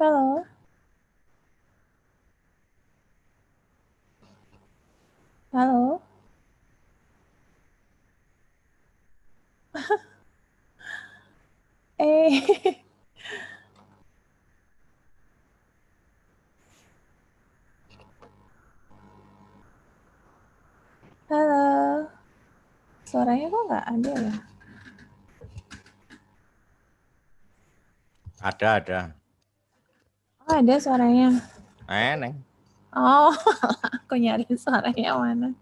Halo. Halo. Eh. Halo. Suaranya kok nggak ada ya? Ada. Oh, ada suaranya. Neng. Oh, aku nyari suaranya mana.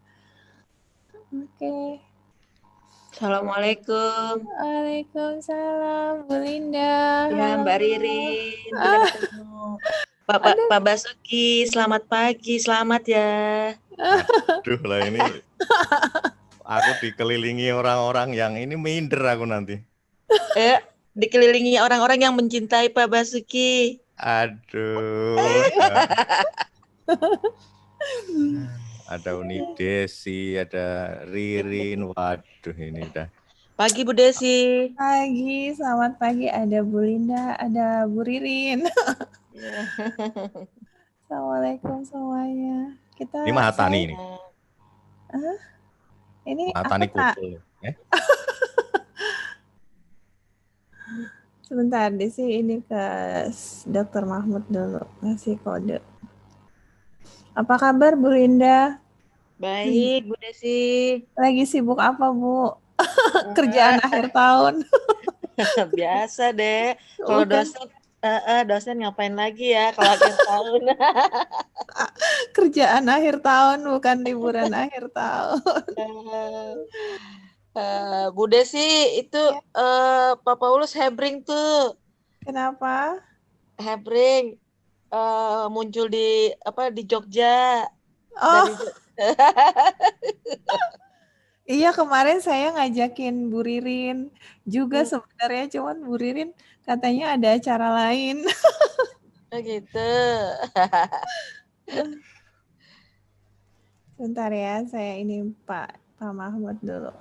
Oke. Assalamualaikum. Waalaikumsalam, Bu Linda. Ya, Halo. Mbak Ririn, kita ketemu. Pak Basuki, selamat pagi, selamat ya. Aduh lah ini aku dikelilingi orang-orang yang ini minder aku nanti. Dikelilingi orang-orang yang mencintai Pak Basuki. Aduh. Ada Uni Desi, ada Ririn. Waduh ini udah. Pagi Bu Desi. Pagi, selamat pagi. Ada Bu Linda, ada Bu Ririn. Ya. Assalamualaikum semuanya. Ini Mahatani ini. Ini Mahatani aku tak. kumpul. Sebentar, Desi ini ke Dr. Mahmud dulu, ngasih kode. Apa kabar Bu Linda? Baik, Bu Desi. Lagi sibuk apa, Bu? Kerjaan akhir tahun. Biasa deh. Kalau dosen ngapain lagi ya kalau akhir tahun? Kerjaan akhir tahun, bukan liburan akhir tahun. Bu Desi itu Pak Paulus hebring tuh. Kenapa? Hebring muncul di Jogja. Oh. Iya, kemarin saya ngajakin Bu Ririn juga sebenarnya, cuman Bu Ririn katanya ada acara lain. Oh gitu. Bentar ya, saya ini Pak Mahmud dulu.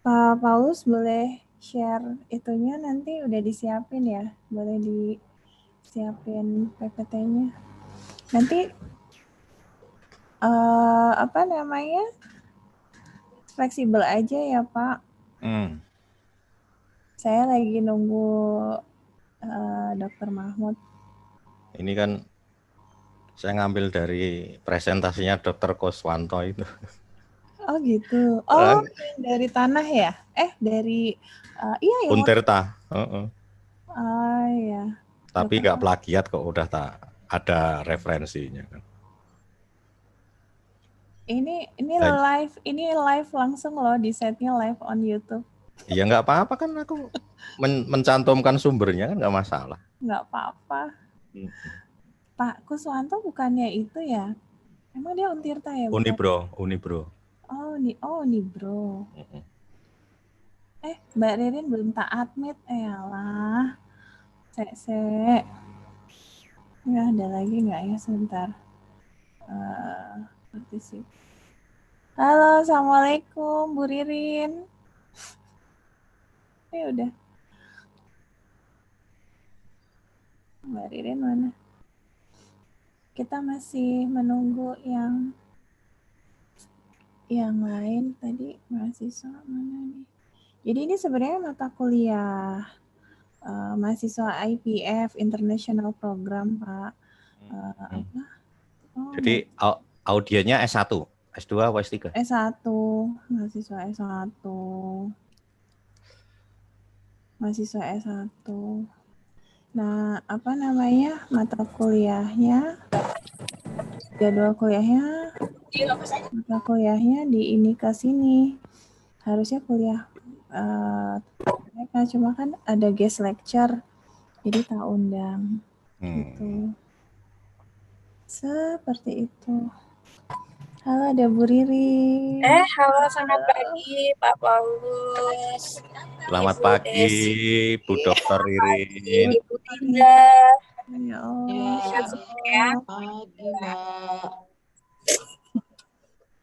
Pak Paulus boleh share itunya nanti udah disiapin ya, boleh disiapin PPT-nya. Nanti apa namanya, fleksibel aja ya Pak. Saya lagi nunggu Dr. Mahmud. Ini kan saya ngambil dari presentasinya Dr. Koswanto itu. Oh gitu. Oh, dari tanah ya? Dari iya ya. Untirta. Oh iya. Tapi nggak plagiat kok, udah tak ada referensinya kan. Ini live langsung loh, di setnya live on YouTube. Iya nggak apa-apa kan, aku mencantumkan sumbernya kan nggak masalah. Nggak apa-apa. Pak Kuswanto bukannya itu ya? Emang dia Untirta ya? Unibro. Oh, Unibro. Mbak Ririn belum tak admit, alah. Ya, ada lagi nggak ya, sebentar. Halo, Assalamualaikum Bu Ririn. Udah. Mbak Ririn mana? Kita masih menunggu yang lain tadi, mahasiswa mana nih? Jadi ini sebenarnya mata kuliah mahasiswa IPF International Program, Pak. Jadi audiennya S1, S2 atau S3? S1, mahasiswa S1. Mahasiswa S1. Nah, apa namanya, mata kuliahnya, jadwal kuliahnya, mata kuliahnya di ini ke sini. Harusnya kuliah mereka, cuma kan ada guest lecture, jadi tak undang. Gitu. Seperti itu. Halo, ada Bu Riri. Halo, selamat pagi Pak Paulus. Selamat pagi Bu Dr. Ririn. Ibu Linda. Ya Allah. Ya, pagi Mbak.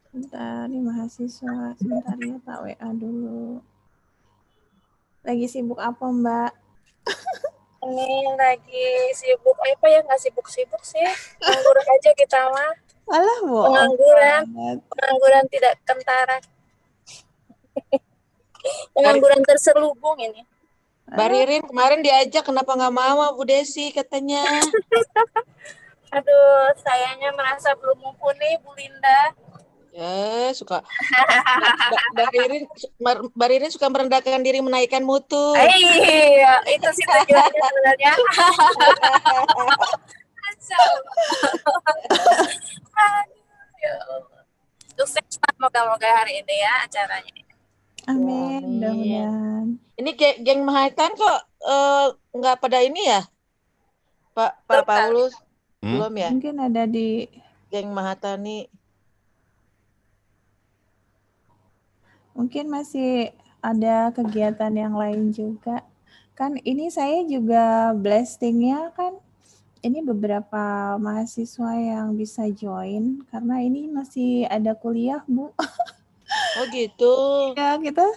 Bentar, nih mahasiswa. Sebentar ya, Pak WA dulu. Lagi sibuk apa, Mbak? Ini lagi sibuk apa ya? Nggak sibuk-sibuk sih. Nganggur aja kita mah. Alah, bohong Pengangguran. banget. Pengangguran tidak kentara. Pengangguran terselubung ini. Mbak Ririn kemarin diajak kenapa nggak mau Bu Desi katanya. Aduh, sayangnya merasa belum mumpuni, Bu Linda. Ya, suka Mbak Ririn suka merendahkan diri menaikkan mutu. Iya, itu sih tujuannya sebenarnya. Ya Allah. Sukses lah moga-moga hari ini ya acaranya. Amin, mudah-mudahan. Ini geng Mahaitan kok nggak pada ini ya, Pak Paulus? Belum ya? Mungkin ada di geng Mahatani. Mungkin masih ada kegiatan yang lain juga. Kan ini saya juga blastingnya kan ini beberapa mahasiswa yang bisa join karena ini masih ada kuliah, Bu. Oh gitu. Ya, kita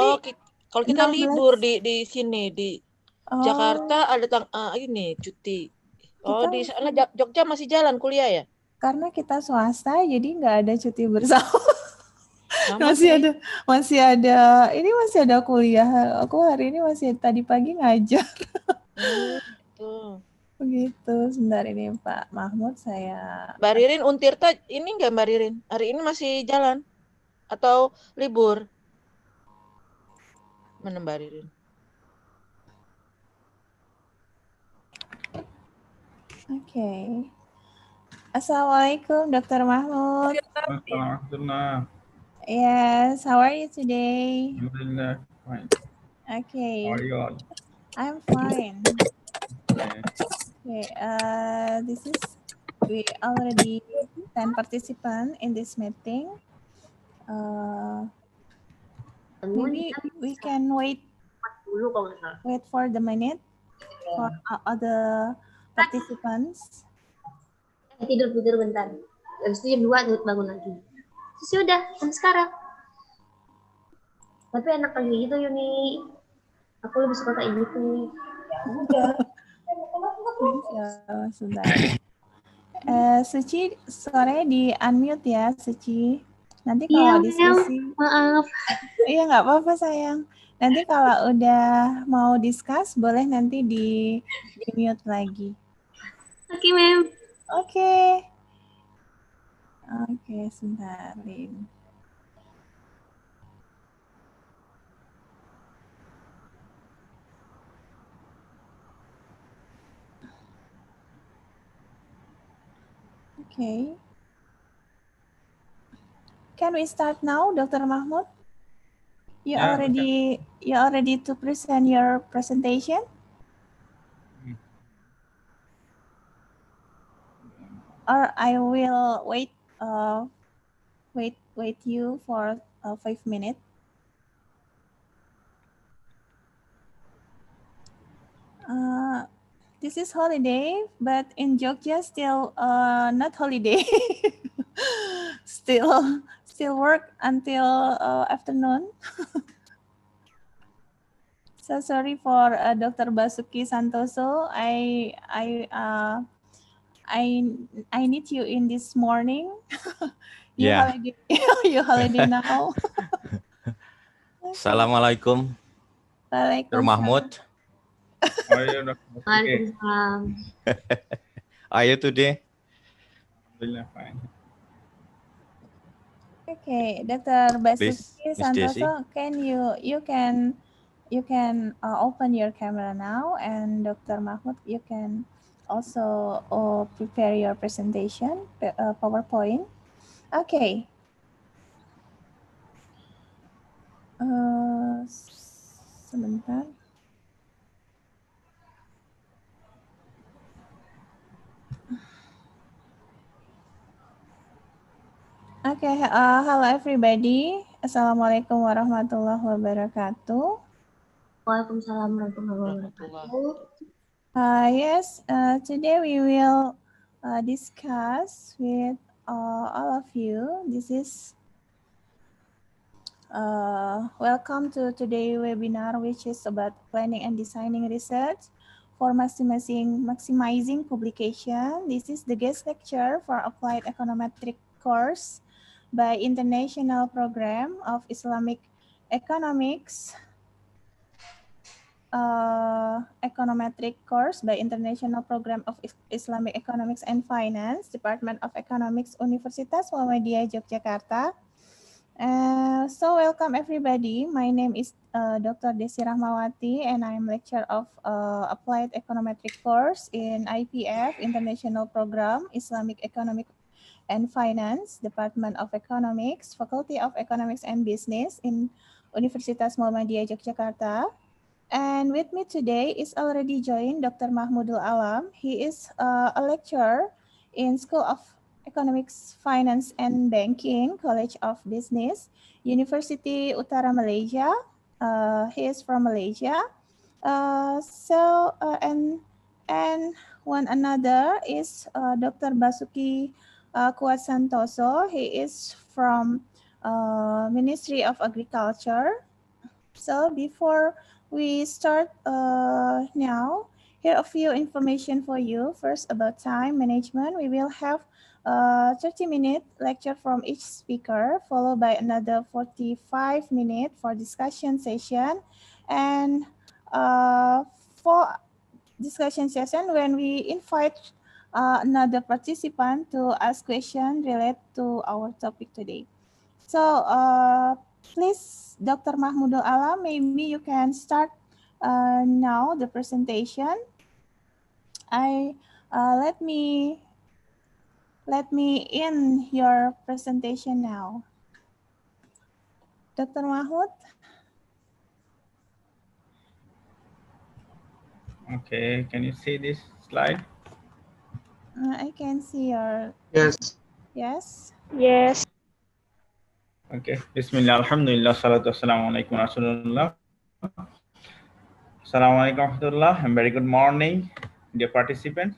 nih kalau kita 16. libur di sini di Jakarta ada ini cuti. Oh, di sana Jogja masih jalan kuliah ya? Karena kita swasta jadi nggak ada cuti bersama. Sama masih ada kuliah. Aku hari ini tadi pagi ngajar. Begitu. Sebentar ini Pak Mahmud saya. Mbak Ririn Untirta ini nggak Mbak Ririn? Hari ini masih jalan atau libur? Mana Mbak Ririn? Oke. Assalamualaikum Dr. Mahmud. Assalamualaikum. Yes, how are you today? Alhamdulillah, fine. Okay. How are you all? I'm fine. Okay. We already 10 participants in this meeting. Maybe we can wait for the minute for other participants. Tidur bentar. Habis itu jam 2 bangun lagi. Terus udah, sampai sekarang. Tapi enak kayak gitu, Yuni. Aku lebih suka kayak gitu. Udah. Sudah. Suci, sore di unmute ya, Suci. Nanti kalau diskusi. Maaf. Iya, nggak apa-apa sayang. Nanti kalau udah mau discuss, boleh nanti di mute lagi. Oke, Mem. Oke, sebentar, Lin. Okay. Can we start now, Dr. Mahmud? You already to present your presentation? Or I will wait you for 5 minutes. This is holiday, but in Jogja still not holiday. still work until afternoon. So sorry for Dr. Basuki Santoso. I need you in this morning. You holiday now. Assalamualaikum. Waalaikumsalam. Dr. Mahmud. Waalaikumsalam. Are you today? Alhamdulillah, fine. Okay, Dr. Basuki Santoso, you can open your camera now, and Dr. Mahmud, you can also prepare your presentation, PowerPoint. Okay. Sebentar. Okay, hello everybody. Assalamualaikum warahmatullahi wabarakatuh. Waalaikumsalam warahmatullahi wabarakatuh. Yes, today we will discuss with all of you. This is welcome to today's webinar, which is about planning and designing research for maximizing publication. This is the guest lecture for Applied Econometric course by International Program of Islamic Economics. Econometric course by International Program of Islamic Economics and Finance, Department of Economics, Universitas Muhammadiyah Yogyakarta. So welcome everybody. My name is Dr. Desi Rahmawati and I'm lecturer of Applied Econometric course in IPF, International Program, Islamic Economic and Finance, Department of Economics, Faculty of Economics and Business in Universitas Muhammadiyah Yogyakarta. And with me today is already joined Dr. Mahmudul Alam. He is a lecturer in School of Economics, Finance and Banking, College of Business, University Utara Malaysia. He is from Malaysia. And one another is Dr. Basuki Kuat Santoso. He is from Ministry of Agriculture. So before we start now, here are a few information for you. First, about time management. We will have a 30-minute lecture from each speaker, followed by another 45-minute for discussion session. And for discussion session, when we invite another participant to ask questions related to our topic today. So please, Dr. Mahmudul Alam, maybe you can start now the presentation. Let me in your presentation now. Dr. Mahmud. Okay, can you see this slide? I can see your. Yes. Yes. Yes. Okay. Bismillah, alhamdulillah, salatu wassalamu alaikum rasulullah. Assalamu alaikum warahmatullah, and very good morning, dear participants.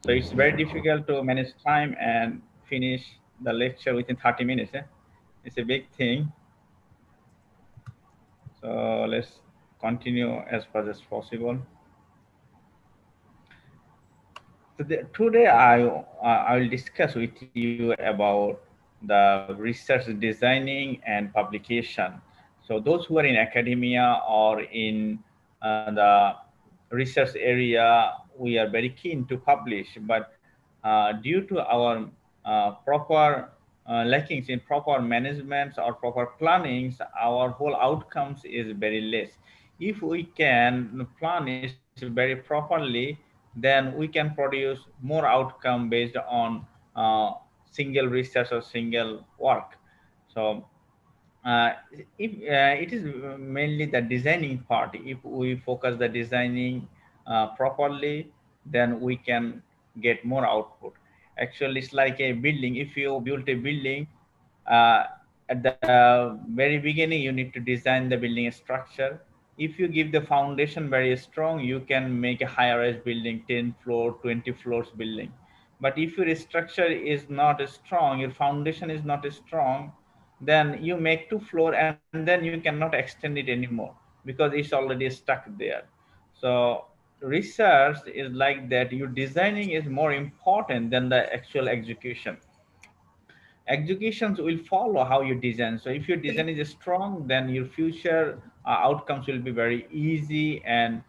So it's very difficult to manage time and finish the lecture within 30 minutes. It's a big thing. So let's continue as fast as possible. Today I will discuss with you about the research designing and publication. So those who are in academia or in the research area, we are very keen to publish, but due to our proper lackings in proper management or proper plannings, our whole outcomes is very less. If we can plan it very properly, then we can produce more outcome based on single research or single work. So if it is mainly the designing part, if we focus the designing properly, then we can get more output. Actually, it's like a building. If you build a building, uh, at the very beginning, you need to design the building structure. If you give the foundation very strong, you can make a high-rise building, 10 floor, 20 floors building. But if your structure is not strong, your foundation is not strong, then you make 2 floor and then you cannot extend it anymore because it's already stuck there. So research is like that. Your designing is more important than the actual execution. Executions will follow how you design. So if your design is strong, then your future outcomes will be very easy and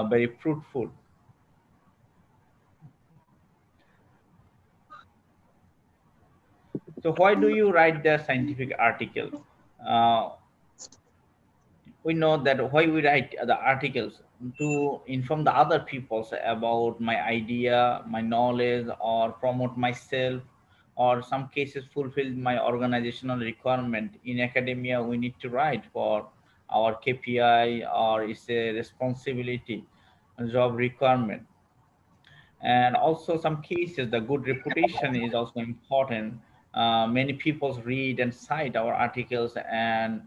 very fruitful. So why do you write the scientific article? Uh, we know that why we write the articles to inform the other people about my idea, my knowledge, or promote myself, or some cases fulfill my organizational requirement. In academia, we need to write for our KPI, or it's a responsibility, a job requirement. And also some cases the good reputation is also important. Many people read and cite our articles, and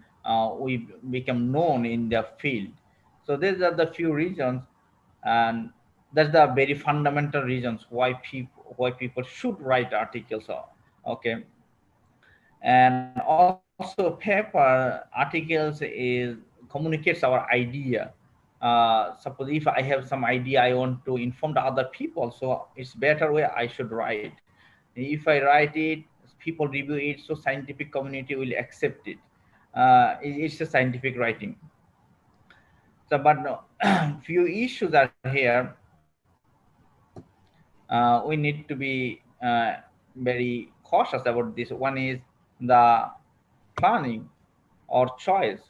we become known in their field. So these are the few reasons, and that's the very fundamental reasons why people should write articles Okay. And also paper articles is communicates our idea. Suppose if I have some idea, I want to inform the other people, so it's better way I should write. If I write it, people review it, so scientific community will accept it. It's a scientific writing. So, but no, few issues are here. We need to be very cautious about this. One is the planning or choice.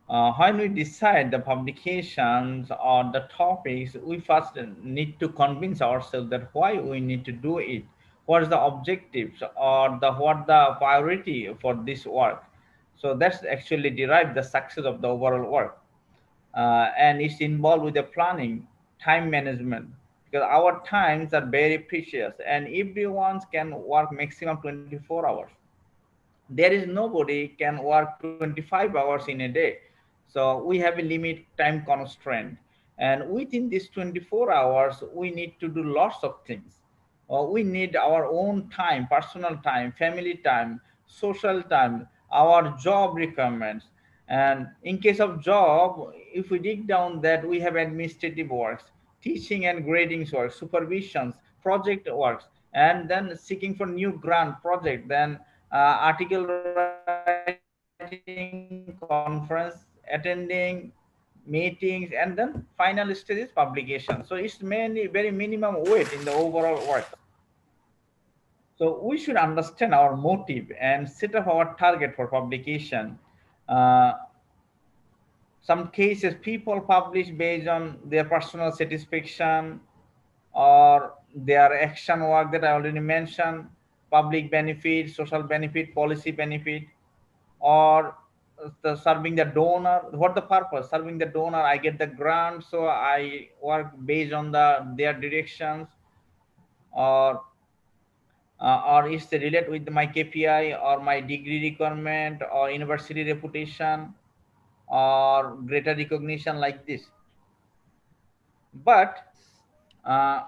When we decide the publications or the topics, we first need to convince ourselves that why we need to do it, what is the objectives or what the priority for this work. So that's actually derive the success of the overall work. And it's involved with the planning, time management, because our times are very precious and everyone can work maximum 24 hours. There is nobody can work 25 hours in a day, so we have a limit time constraint, and within these 24 hours we need to do lots of things. We need our own time, personal time, family time, social time, our job requirements. And in case of job, if we dig down that, we have administrative works, teaching and grading work, supervisions, project works, and then seeking for new grant project, then article writing, conference attending, meetings, and then final stage is publication. So it's very minimum weight in the overall work. So we should understand our motive and set up our target for publication. Uh, some cases people publish based on their personal satisfaction or their action work that I already mentioned, public benefit, social benefit, policy benefit, or serving the donor. What the purpose? Serving the donor, I get the grant, so I work based on their directions, or is it relate with my KPI or my degree requirement or university reputation or greater recognition like this. But uh,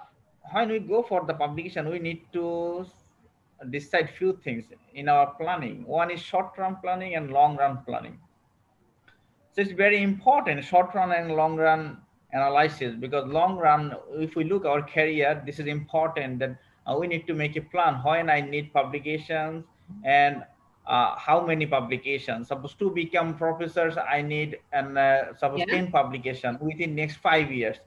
when we go for the publication, we need to decide few things in our planning. One is short-term planning and long-run planning. So it's very important, short run and long run analysis, because long run, if we look our career, this is important that we need to make a plan when I need publications and how many publications. Suppose to become professors, I need and suppose 10 publication within next 5 years.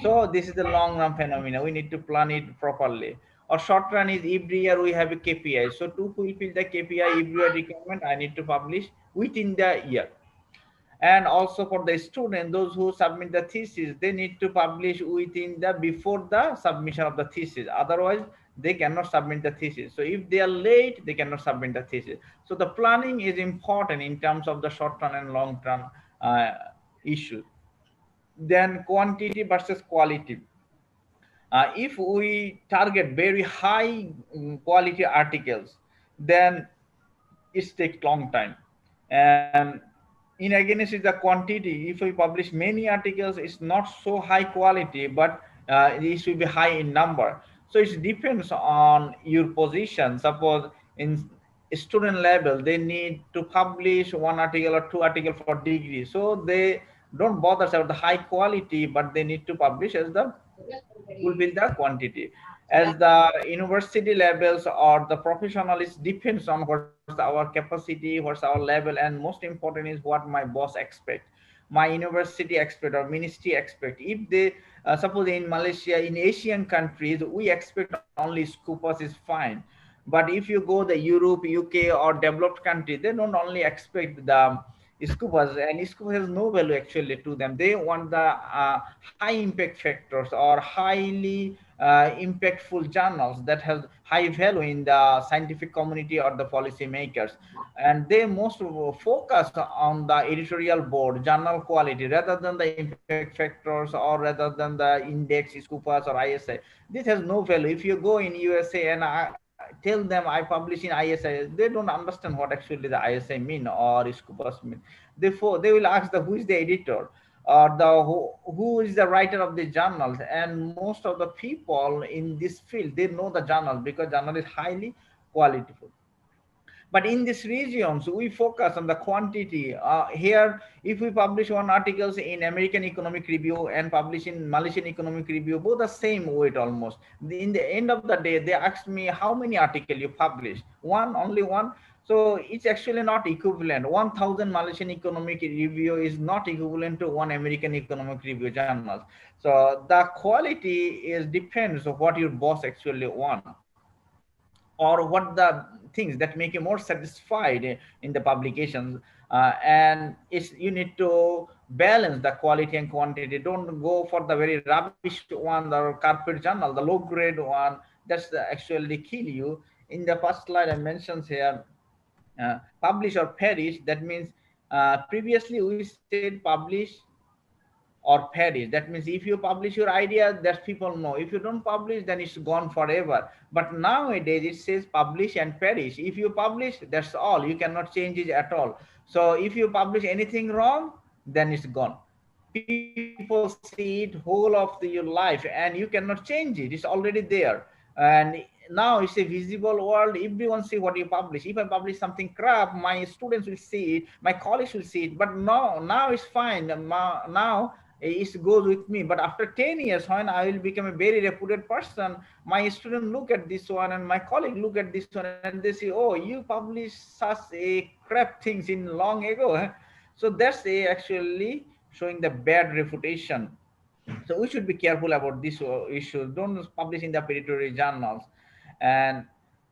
So this is the long run phenomena. We need to plan it properly. Or short run is every year we have a KPI. So to fulfill the KPI every year requirement, I need to publish within the year. And also for the student, those who submit the thesis, they need to publish within the before the submission of the thesis, otherwise they cannot submit the thesis. So if they are late, they cannot submit the thesis. So the planning is important in terms of the short term and long term issues. Then quantity versus quality. If we target very high quality articles, then it takes long time. And in against is the quantity. If we publish many articles, it's not so high quality, but it should be high in number. So it depends on your position. Suppose in student level, they need to publish one article or two articles for degree, so they don't bother about the high quality, but they need to publish as the fulfill the quantity. As the university levels or the professionals, depends on what's our capacity, what's our level, and most important is what my boss expect, my university expect or ministry expect. If they suppose in Malaysia, in Asian countries, we expect only scoopers is fine. But if you go the Europe, UK, or developed country, they don't only expect the scoopers, and scoop has no value actually to them. They want the high impact factors or highly impactful journals that has high value in the scientific community or the policy makers. And they most focus on the editorial board, journal quality, rather than the impact factors or rather than the index, scoopers, or ISI. This has no value. If you go in USA and I tell them I publish in ISI, they don't understand what actually the ISI mean or scoopers mean. Therefore, they will ask the who is the editor. who is the writer of the journals, and most of the people in this field, they know the journal because journal is highly qualitative. But in these regions, we focus on the quantity. Here, if we publish one articles in American Economic Review and publish in Malaysian Economic Review, both the same weight almost. In the end of the day, they asked me how many articles you publish. One, only one. So it's actually not equivalent. 1,000 Malaysian Economic Review is not equivalent to one American Economic Review journals. So the quality is depends on what your boss actually want, or what the things that make you more satisfied in the publications. And it's, you need to balance the quality and quantity. Don't go for the very rubbish one, the carpet journal, the low grade one. That's actually kill you. In the first slide I mentioned here, publish or perish. That means previously we said publish or perish. That means if you publish your idea, that people know. If you don't publish, then it's gone forever. But nowadays it says publish and perish. If you publish, that's all. You cannot change it at all. So if you publish anything wrong, then it's gone. People see it whole of your life and you cannot change it. It's already there. And now it's a visible world. Everyone see what you publish. If I publish something crap, my students will see it, my colleagues will see it. But now it's fine. Now it goes with me. But after 10 years, when I will become a very reputed person, my student look at this one and my colleague look at this one and they say, oh, you published such a crap things in long ago. So that's actually showing the bad reputation. So we should be careful about this issue. Don't publish in the predatory journals. And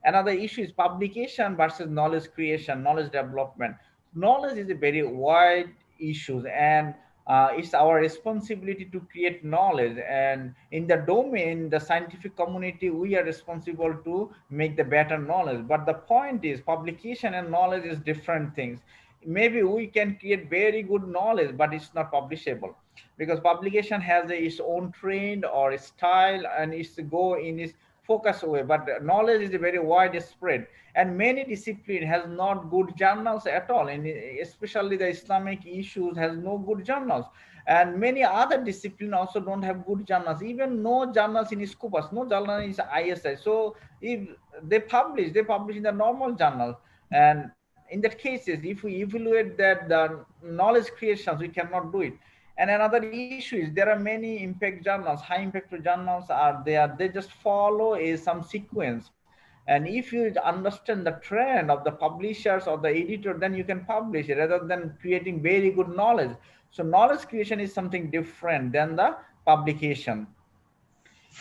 another issue is publication versus knowledge creation, knowledge development. Knowledge is a very wide issue, and it's our responsibility to create knowledge. And in the domain, the scientific community, we are responsible to make the better knowledge. But the point is, publication and knowledge is different things. Maybe we can create very good knowledge, but it's not publishable, because publication has its own trend or style and it's go in its focus way. But knowledge is a very widespread, and many discipline has not good journals at all, and especially the Islamic issues has no good journals, and many other discipline also don't have good journals. Even no journals in Scopus, no journal in ISI. So if they publish in the normal journal. And in that cases, if we evaluate that the knowledge creations, we cannot do it. And another issue is there are many impact journals, high impact journals are there. They just follow some sequence. And if you understand the trend of the publishers or the editor, then you can publish it rather than creating very good knowledge. So knowledge creation is something different than the publication.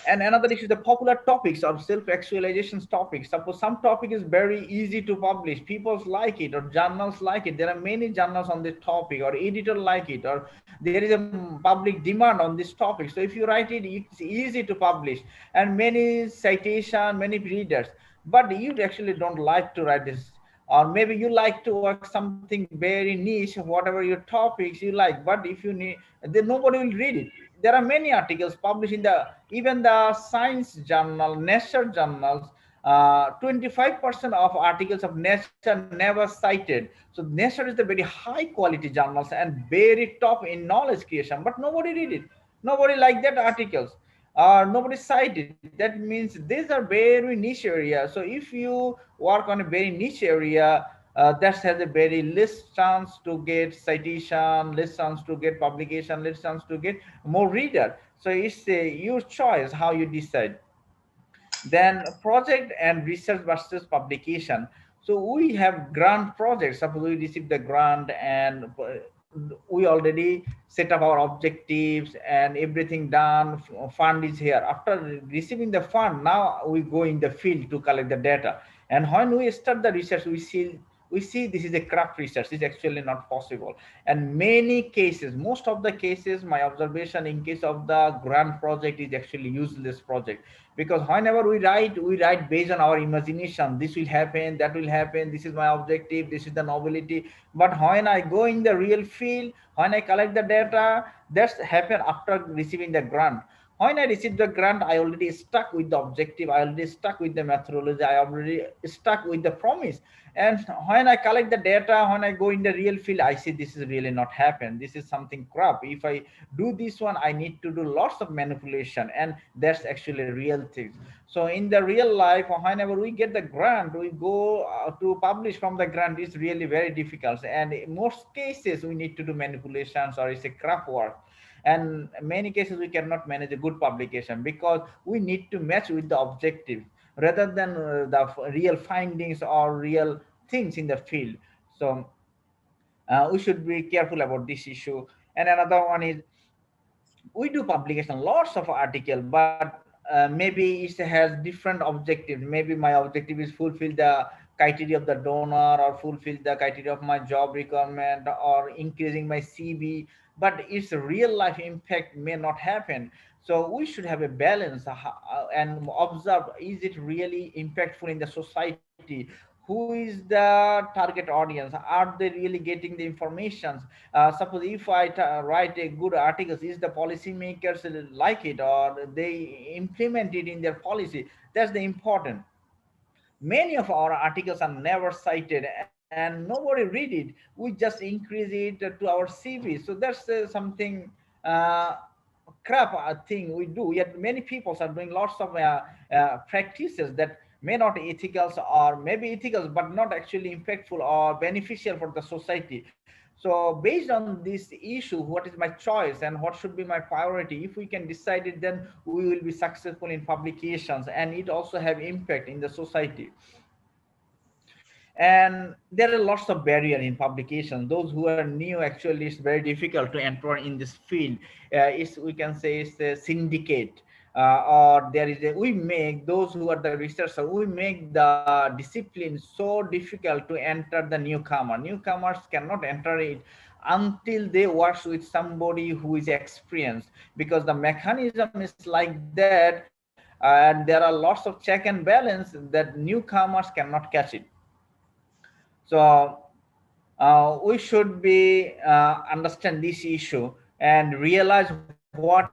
And another issue, the popular topics or self-actualization topics. Suppose some topic is very easy to publish, people like it, or journals like it. There are many journals on this topic, or editor like it, or there is a public demand on this topic. So if you write it, it's easy to publish, and many citation, many readers. But you actually don't like to write this, or maybe you like to work something very niche, whatever your topics you like. But if you need, then nobody will read it. There are many articles published in the even the science journal, nature journals. 25% of articles of nature never cited. So nature is the very high quality journals and very top in knowledge creation, but nobody read it. Nobody like that articles. Nobody cited. That means these are very niche area. So if you work on a very niche area, that has a very less chance to get citation, less chance to get publication, less chance to get more reader. So it's your choice how you decide. Then project and research versus publication. So we have grant projects. Suppose we receive the grant and we already set up our objectives and everything done, fund is here. After receiving the fund, now we go in the field to collect the data. And when we start the research, we see this is a craft research. It's actually not possible. And many cases, most of the cases, my observation in case of the grant project is actually useless project. Because whenever we write based on our imagination. This will happen, that will happen, this is my objective, this is the novelty. But when I go in the real field, when I collect the data, that's happen after receiving the grant. When I received the grant, I already stuck with the objective, I already stuck with the methodology, I already stuck with the promise. And when I collect the data, when I go in the real field, I see this is really not happen. This is something crap. If I do this one, I need to do lots of manipulation, and that's actually real things. So in the real life, whenever we get the grant, we go to publish from the grant is really very difficult. And in most cases, we need to do manipulations, or it's a crap work. And many cases we cannot manage a good publication because we need to match with the objective rather than the real findings or real things in the field. So we should be careful about this issue. And another one is, we do publication lots of article, but maybe it has different objectives. Maybe my objective is fulfill the criteria of the donor, or fulfill the criteria of my job requirement, or increasing my CV, but its real life impact may not happen. So we should have a balance and observe, is it really impactful in the society? Who is the target audience? Are they really getting the information? Suppose if I write a good article, is the policymakers like it, or they implement it in their policy? That's the important. Many of our articles are never cited and nobody read it. We just increase it to our CV. So that's something uh, crap thing we do. Yet many people are doing lots of practices that may not ethical, or maybe ethical but not actually impactful or beneficial for the society. So based on this issue, what is my choice and what should be my priority? If we can decide it, then we will be successful in publications, and it also have impact in the society. And there are lots of barrier in publication. Those who are new, actually it's very difficult to enter in this field. We can say it's a syndicate, or there is a, we make those who are the researchers, we make the discipline so difficult to enter the newcomer. Newcomers cannot enter it until they work with somebody who is experienced, because the mechanism is like that, and there are lots of check and balance that newcomers cannot catch it. So we should be understand this issue and realize what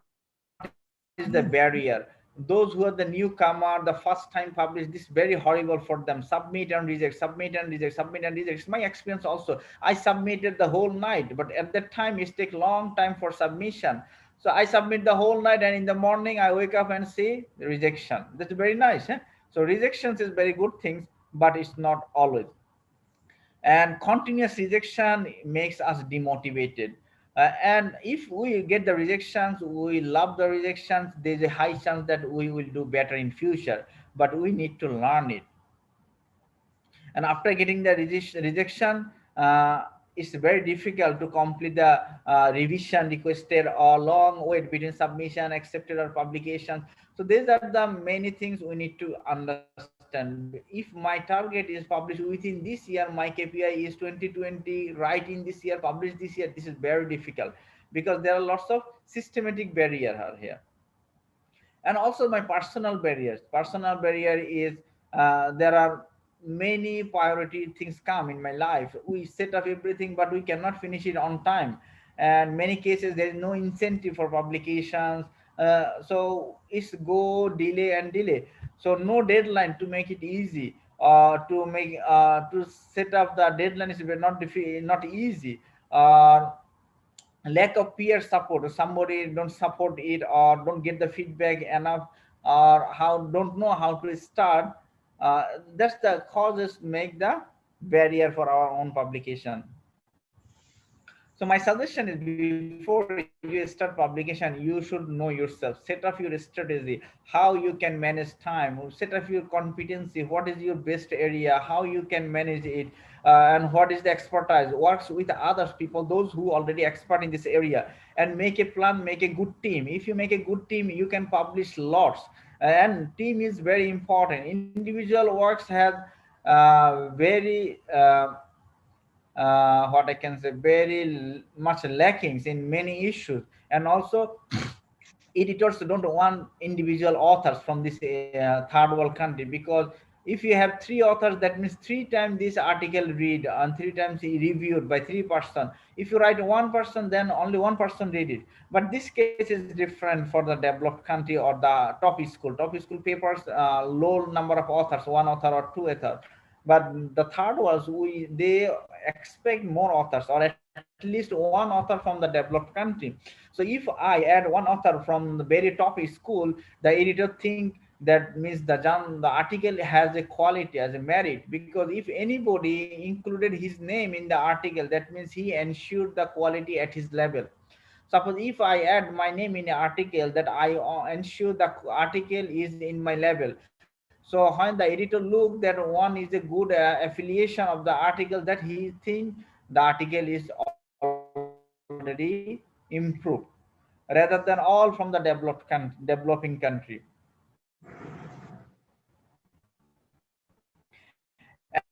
is the barrier. Those who are the newcomer, the first time publish, this is very horrible for them. Submit and reject, submit and reject, submit and reject. It's my experience also. I submitted the whole night, but at that time it takes long time for submission. So I submit the whole night, and in the morning I wake up and see rejection. That's very nice. So rejections is very good things, but it's not always. And continuous rejection makes us demotivated. And if we get the rejections, we love the rejections, there's a high chance that we will do better in future, but we need to learn it. And after getting the rejection, it's very difficult to complete the revision requested, or long wait between submission, accepted, or publication. So these are the many things we need to understand. If my target is published within this year, my KPI is 2020, write in this year, publish this year, this is very difficult, because there are lots of systematic barriers here. And also my personal barriers. Personal barrier is, there are many priority things come in my life. We set up everything, but we cannot finish it on time. And many cases there is no incentive for publications. So it's go delay and delay. So no deadline to make it easy. To set up the deadline is not easy. Lack of peer support, somebody don't support it, or don't get the feedback enough, or don't know how to start. That's the causes make the barrier for our own publication. So my suggestion is, before you start publication, you should know yourself, set up your strategy, how you can manage time, set up your competency, what is your best area, how you can manage it, and what is the expertise, works with others people, those who already expert in this area, and make a plan, make a good team. If you make a good team, you can publish lots. And team is very important. Individual works have very what I can say, very much lackings in many issues. And also editors don't want individual authors from this third world country, because If you have 3 authors, that means 3 times this article read and 3 times reviewed by 3 person. If you write 1 person, then only 1 person read it. But this case is different for the developed country or the top school. Top school papers, low number of authors, 1 author or 2 authors. But the third was they expect more authors, or at least 1 author from the developed country. So if I add 1 author from the very top school, the editor think that means the article has a quality, as a merit, because if anybody included his name in the article, that means he ensured the quality at his level. Suppose if I add my name in an article, that I ensure the article is in my level. So when the editor look that one is a good affiliation of the article, that he think the article is already improved, rather than all from the developing country.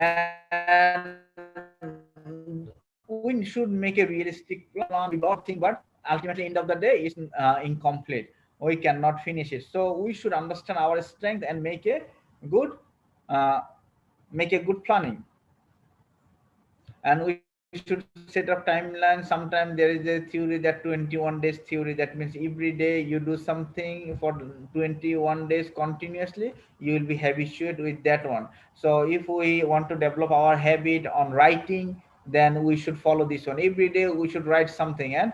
And we should make a realistic plan with all thing, but ultimately end of the day is incomplete. We cannot finish it. So we should understand our strength and good uh, make a good planning. And we should set up timeline. Sometimes there is a theory that 21 days theory, that means every day you do something for 21 days continuously, you will be habituated with that one. So if we want to develop our habit on writing, then we should follow this one. Every day we should write something, and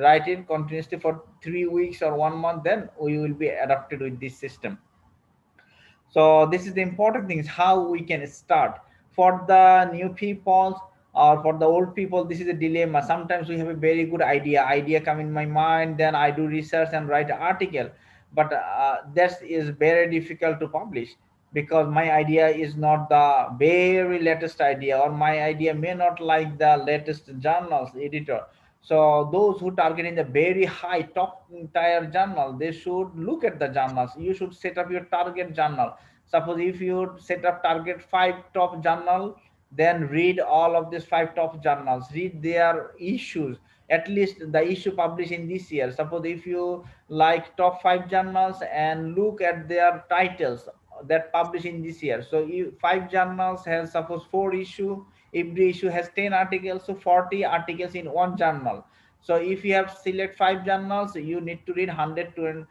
write it continuously for 3 weeks or 1 month, then we will be adapted with this system. So this is the important thing, is how we can start. For the new people or for the old people, this is a dilemma. Sometimes we have a very good idea come in my mind, then I do research and write an article, but that is very difficult to publish, because my idea is not the very latest idea, or my idea may not like the latest journals editor. So those who target in the very high top tier journal, they should look at the journals. You should set up your target journal. Suppose if you set up target 5 top journal, then read all of these 5 top journals, read their issues, at least the issue published in this year. Suppose if you like top 5 journals and look at their titles that published in this year. So if 5 journals has suppose 4 issue, every issue has 10 articles, so 40 articles in one journal. So if you have select 5 journals, you need to read 100 to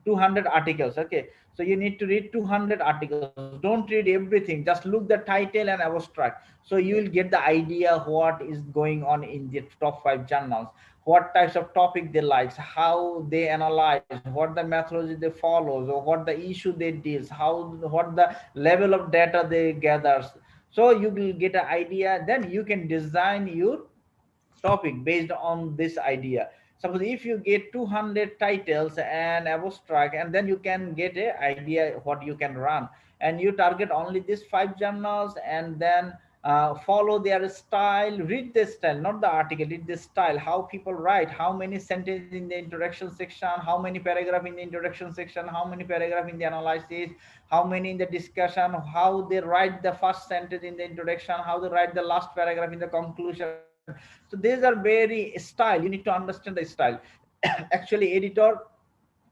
200 articles. Okay, so you need to read 200 articles. Don't read everything, just look the title and abstract, so you will get the idea what is going on in the top 5 journals, what types of topic they like, how they analyze, what the methodology they follow, or what the issue they deals, what the level of data they gathers. So you will get an idea, then you can design your topic based on this idea. Suppose if you get 200 titles and abstract, and then you can get an idea what you can run, and you target only these 5 journals, and then follow their style, read the style, not the article, read the style, how people write, how many sentences in the introduction section, how many paragraph in the introduction section, how many paragraph in the analysis, how many in the discussion, how they write the first sentence in the introduction, how they write the last paragraph in the conclusion. So these are very style, you need to understand the style. Actually editor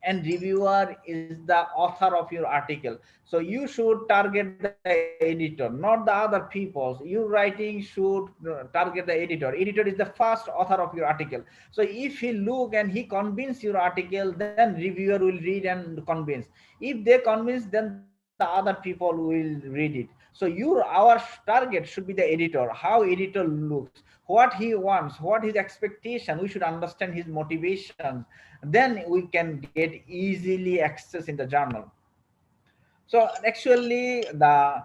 and reviewer is the author of your article, so you should target the editor, not the other people's. Your writing should target the editor. Editor is the first author of your article. So if he look and he convince your article, then reviewer will read and convince. If they convince, then the other people will read it. So our target should be the editor, how editor looks, what he wants, what his expectation. We should understand his motivation, then we can get easily access in the journal. So actually the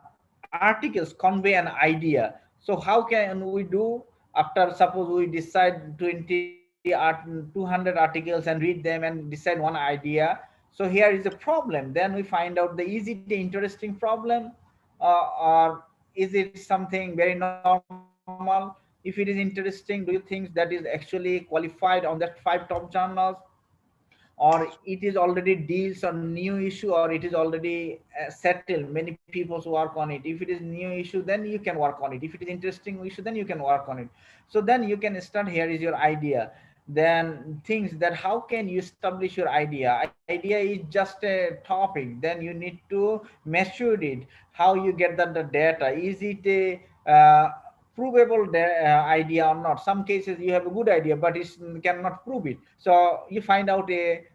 articles convey an idea. So how can we do? After suppose we decide 200 articles and read them and decide one idea. So here is a problem. Then we find out the is it an interesting problem, or is it something very normal? If it is interesting, do you think that is actually qualified on that 5 top journals, or it is already deals on new issue, or it is already settled, many people work on it? If it is new issue, then you can work on it. If it is interesting issue, then you can work on it. So then you can start, here is your idea. then things that how can you establish your idea is just a topic, then you need to measure it, how you get the data, is it a provable idea or not. Some cases you have a good idea but it cannot prove it, so you find out a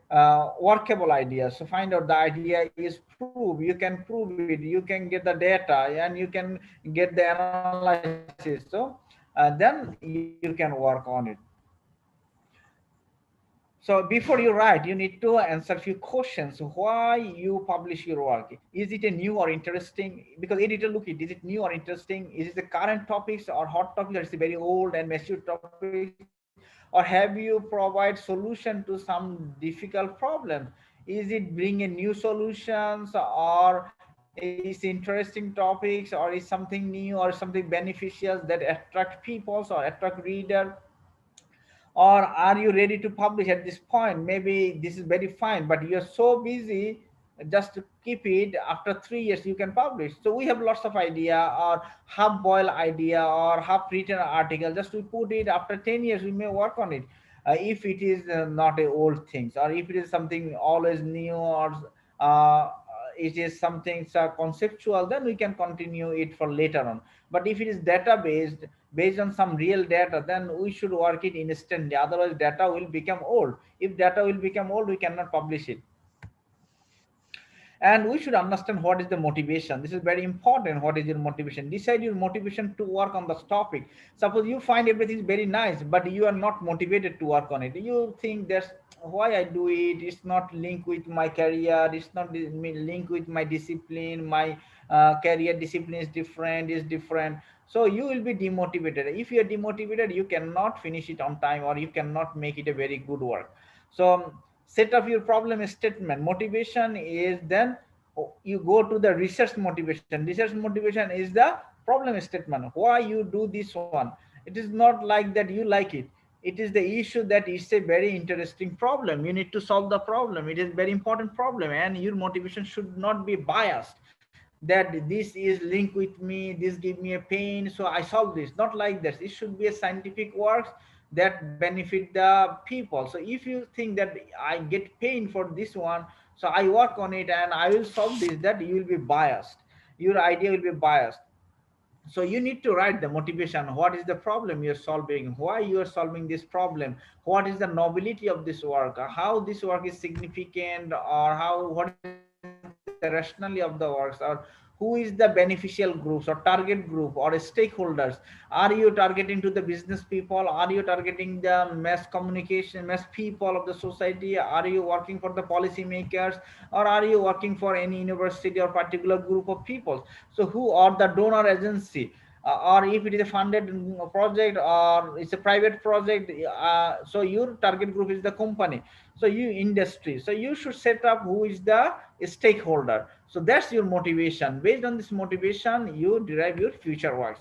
workable idea. So find out the idea is proof, you can prove it, you can get the data, and you can get the analysis. So then you can work on it. So before you write, you need to answer a few questions. Why you publish your work? Is it a new or interesting? Because editor look it, is it new or interesting? Is it the current topics or hot topics, or is it very old and mature topics? Or have you provide solution to some difficult problem? Is it bring a new solutions, or is interesting topics, or is something new or something beneficial that attract people or attract reader? Or are you ready to publish at this point? Maybe this is very fine but you're so busy, just to keep it, after 3 years you can publish. So we have lots of idea, or half boiled idea, or half written article, just to put it, after 10 years we may work on it. If it is not a old things, or if it is something always new, or uh, it is something conceptual, then we can continue it for later on. But if it is data based on some real data, then we should work it instantly, otherwise data will become old. If data will become old, we cannot publish it. And we should understand what is the motivation. This is very important. What is your motivation? Decide your motivation to work on this topic. Suppose you find everything very nice but you are not motivated to work on it, you think that's why I do it, it's not linked with my career, it's not linked with my discipline, my career discipline is different. So you will be demotivated. If you are demotivated, you cannot finish it on time, or you cannot make it a very good work. So set up your problem statement. Motivation is, then you go to the research motivation. Research motivation is the problem statement, why you do this one. It is not like that you like it, it is the issue that it's a very interesting problem, you need to solve the problem, it is very important problem, and your motivation should not be biased that this is linked with me, this give me a pain, so I solve this. Not like this. It should be a scientific work that benefit the people. So if you think that I get pain for this one, so I work on it and I will solve this, that you will be biased, your idea will be biased. So you need to write the motivation, what is the problem you're solving, why you are solving this problem, what is the nobility of this work, how this work is significant, or how, what is the rationality of the works, or who is the beneficial groups or target group or stakeholders. Are you targeting to the business people, are you targeting the mass communication, mass people of the society, are you working for the policy makers, or are you working for any university or particular group of people? So who are the donor agency, or if it is a funded project or it's a private project, so your target group is the company, so you industry, so you should set up who is the stakeholder. So that's your motivation. Based on this motivation, you derive your future works.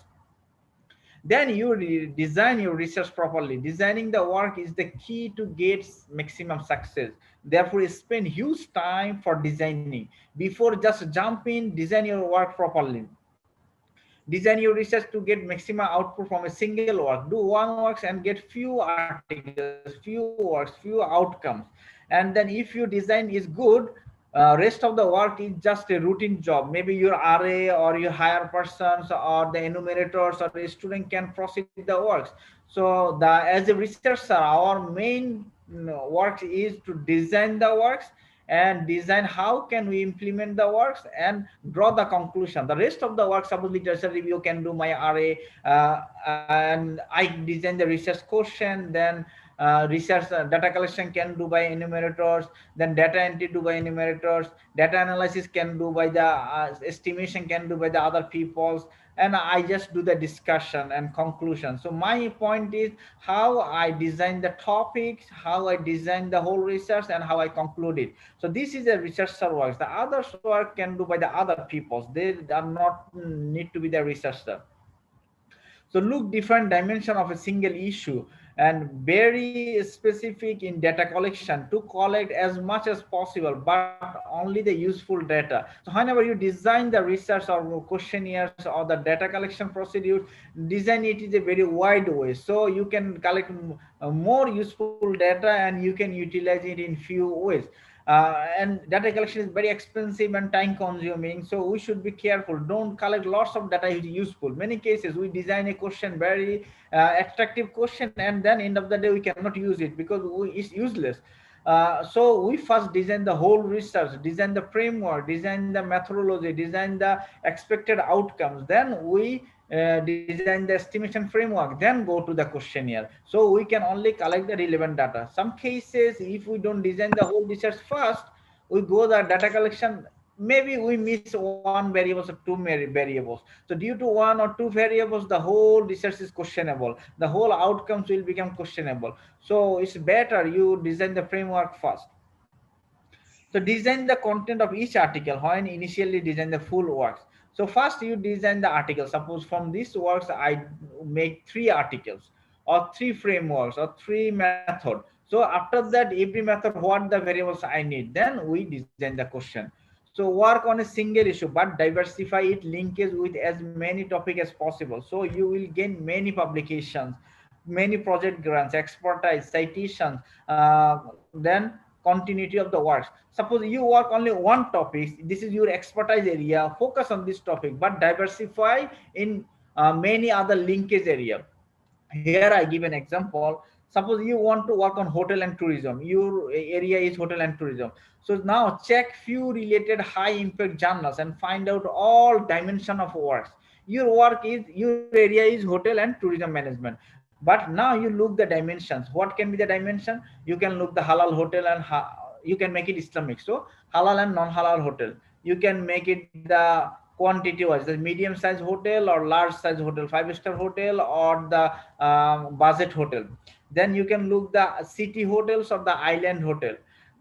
Then you design your research properly. Designing the work is the key to get maximum success. Therefore, spend huge time for designing. Before just jump in, design your work properly. Design your research to get maximum output from a single work. Do one works and get few articles, few works, few outcomes. And then if your design is good, rest of the work is just a routine job. Maybe your RA or your higher persons or the enumerators or the student can proceed the works. So as a researcher, our main work is to design the works and design how can we implement the works and draw the conclusion. The rest of the work, suppose literature review can do my RA, and I design the research question, then research data collection can do by enumerators, then data entry do by enumerators, data analysis can do by the estimation can do by the other peoples, and I just do the discussion and conclusion. So my point is how I design the topics, how I design the whole research, and how I conclude it. So this is a researcher work. The other work can do by the other peoples. They are not need to be the researcher. So look different dimension of a single issue. and very specific in data collection to collect as much as possible, but only the useful data. So whenever you design the research or questionnaires or the data collection procedures, design it is a very wide way, so you can collect more useful data and you can utilize it in few ways. And data collection is very expensive and time consuming, so we should be careful. Don't collect lots of data is useful. Many cases we design a question very attractive question, and then end of the day we cannot use it because it's useless. So we first design the whole research, design the framework, design the methodology, design the expected outcomes, then we design the estimation framework, then go to the questionnaire. So we can only collect the relevant data. Some cases, if we don't design the whole research first, we go the data collection, maybe we miss one variable or two variables. So due to one or two variables, the whole research is questionable. The whole outcomes will become questionable. So it's better you design the framework first. So design the content of each article when initially design the full works. So first you design the article. Suppose from this works I make 3 articles or 3 frameworks or 3 method. So after that every method what the variables I need, then we design the question. So work on a single issue but diversify it linkage with as many topics as possible. So you will gain many publications, many project grants, expertise, citations, then continuity of the works. Suppose you work only one topic, this is your expertise area, focus on this topic, but diversify in many other linkage area. Here I give an example. Suppose you want to work on hotel and tourism, your area is hotel and tourism. So now check few related high impact journals and find out all dimension of works. Your area is hotel and tourism management, but now you look the dimensions. What can be the dimension? You can look the halal hotel and you can make it Islamic, so halal and non-halal hotel. You can make it the quantity wise, the medium size hotel or large size hotel, 5-star hotel or the budget hotel. Then you can look the city hotels or the island hotel.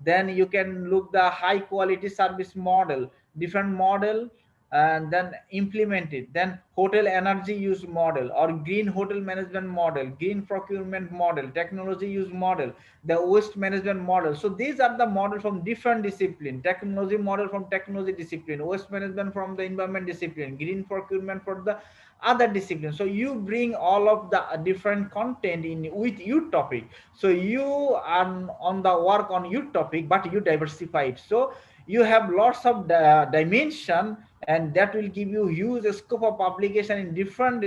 Then you can look the high quality service model, different model, and then implement it. Then hotel energy use model or green hotel management model, green procurement model, technology use model, the waste management model. So these are the model from different discipline. Technology model from technology discipline, waste management from the environment discipline, green procurement for the other discipline. So you bring all of the different content in with your topic. So you are on the work on your topic, but you diversify it. So you have lots of dimension, and that will give you huge scope of publication in different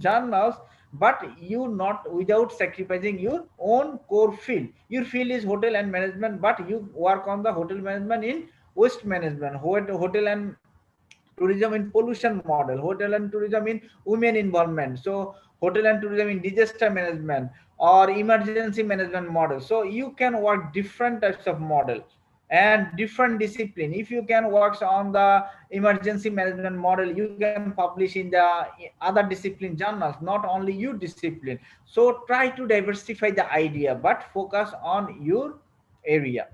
journals, but you not without sacrificing your own core field. Your field is hotel and management, but you work on the hotel management in waste management, hotel and tourism in pollution model, hotel and tourism in women involvement, so hotel and tourism in disaster management or emergency management model. So you can work different types of model and different discipline. If you can work on the emergency management model, you can publish in the other discipline journals, not only your discipline. So try to diversify the idea but focus on your area.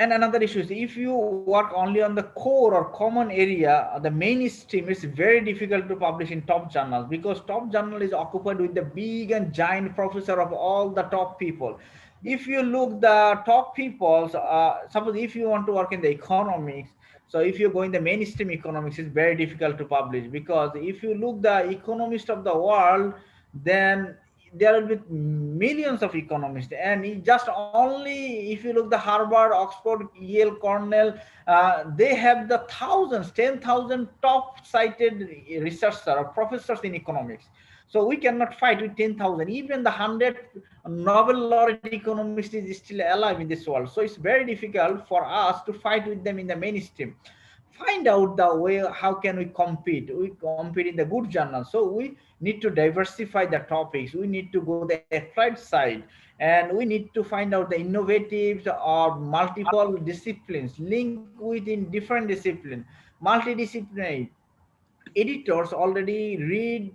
And another issue is if you work only on the core or common area, the mainstream, is very difficult to publish in top journals, because top journal is occupied with the big and giant professor of all the top people. If you look the top people, suppose if you want to work in the economics, so if you go in the mainstream economics, it's very difficult to publish, because if you look the economist of the world, then there will be millions of economists, and just only if you look the Harvard, Oxford, Yale, Cornell, they have the thousands, 10,000 top cited researchers or professors in economics. So we cannot fight with 10,000. Even the 100 Nobel laureate economists is still alive in this world. So it's very difficult for us to fight with them in the mainstream. Find out the way how can we compete. We compete in the good journals. So we need to diversify the topics. We need to go the applied side, and we need to find out the innovative or multiple disciplines, link within different disciplines, multidisciplinary. Editors already read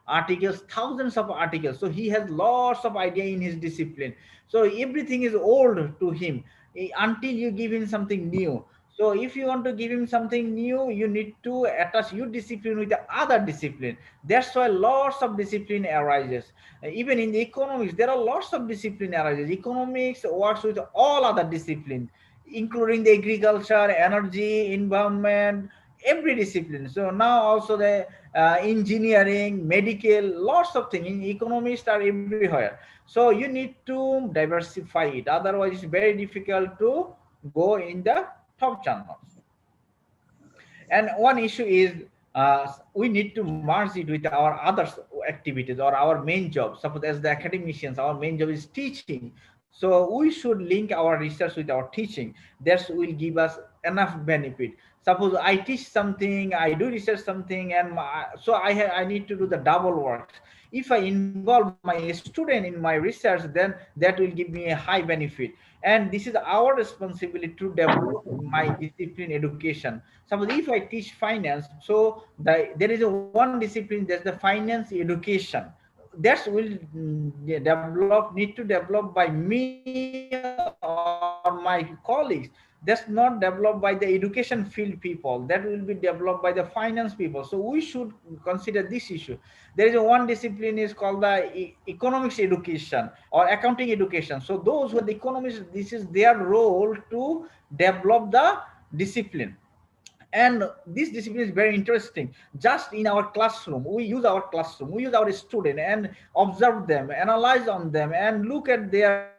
articles, thousands of articles, so he has lots of idea in his discipline. So everything is old to him until you give him something new. So if you want to give him something new, you need to attach your discipline with the other discipline. That's why lots of discipline arises. Even in the economics, there are lots of discipline arises. Economics works with all other discipline, including the agriculture, energy, environment, every discipline. So now also the engineering, medical, lots of things in economists are everywhere. So you need to diversify it. Otherwise, it's very difficult to go in the top channels. And one issue is we need to merge it with our other activities or our main job. Suppose as the academicians, our main job is teaching. So we should link our research with our teaching. That will give us enough benefit. Suppose I teach something, I do research something, and so I need to do the double work. If I involve my student in my research, then that will give me a high benefit. And this is our responsibility to develop my discipline education. Suppose if I teach finance, so there is a one discipline, that's the finance education. That will need to develop by me or my colleagues. That's not developed by the education field people. That will be developed by the finance people. So we should consider this issue. There is a one discipline is called the economics education or accounting education. So those who are the economists, this is their role to develop the discipline. And this discipline is very interesting. Just in our classroom, we use our student and observe them, analyze on them, and look at their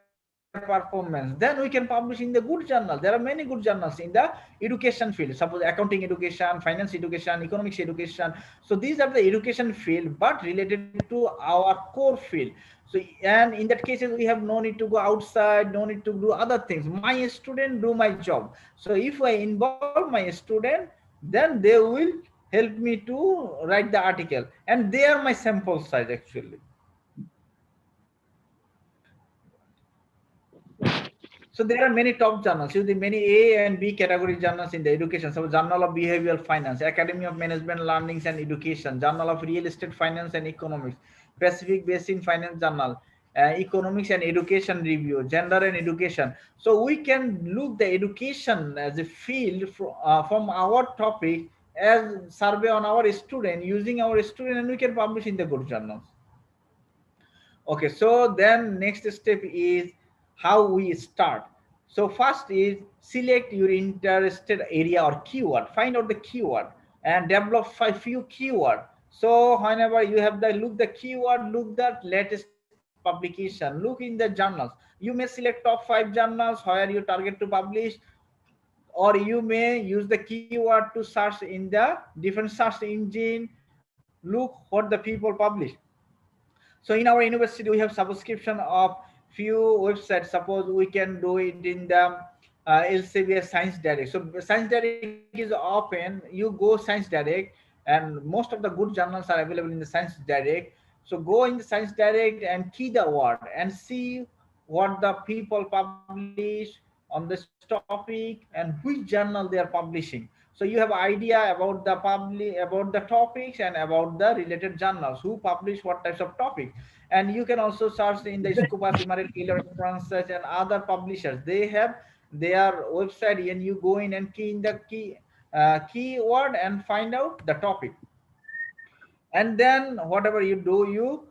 performance. Then we can publish in the good journal. There are many good journals in the education field. Suppose accounting education, finance education, economics education. So these are the education field, but related to our core field. So, and in that cases, we have no need to go outside, no need to do other things. My student do my job. So if I involve my student, then they will help me to write the article. And they are my sample size actually. So there are many top journals, the many A and B category journals in the education. So Journal of Behavioral Finance, Academy of Management Learnings and Education, Journal of Real Estate Finance and Economics, Pacific Basin Finance Journal, Economics and Education Review, Gender and Education. So we can look the education as a field from our topic as survey on our student, using our student, and we can publish in the good journals. Okay, so then next step is how we start. So first is select your interested area or keyword, find out the keyword and develop a few keyword. So whenever you have the keyword, look the latest publication, look in the journals. You may select top 5 journals where you target to publish, or you may use the keyword to search in the different search engine, look what the people publish. So in our university, we have subscription of few websites. Suppose we can do it in the LCBS Science Direct. So Science Direct is open. You go Science Direct, and most of the good journals are available in the Science Direct. So go in the Science Direct and key the word and see what the people publish on this topic and which journal they are publishing. So you have idea about the topics and about the related journals who publish what types of topics. And you can also search in the Scopus, Emerald, Keeler, Francis, and other publishers. They have their website, and you go in and key in the keyword and find out the topic. And then whatever you do, you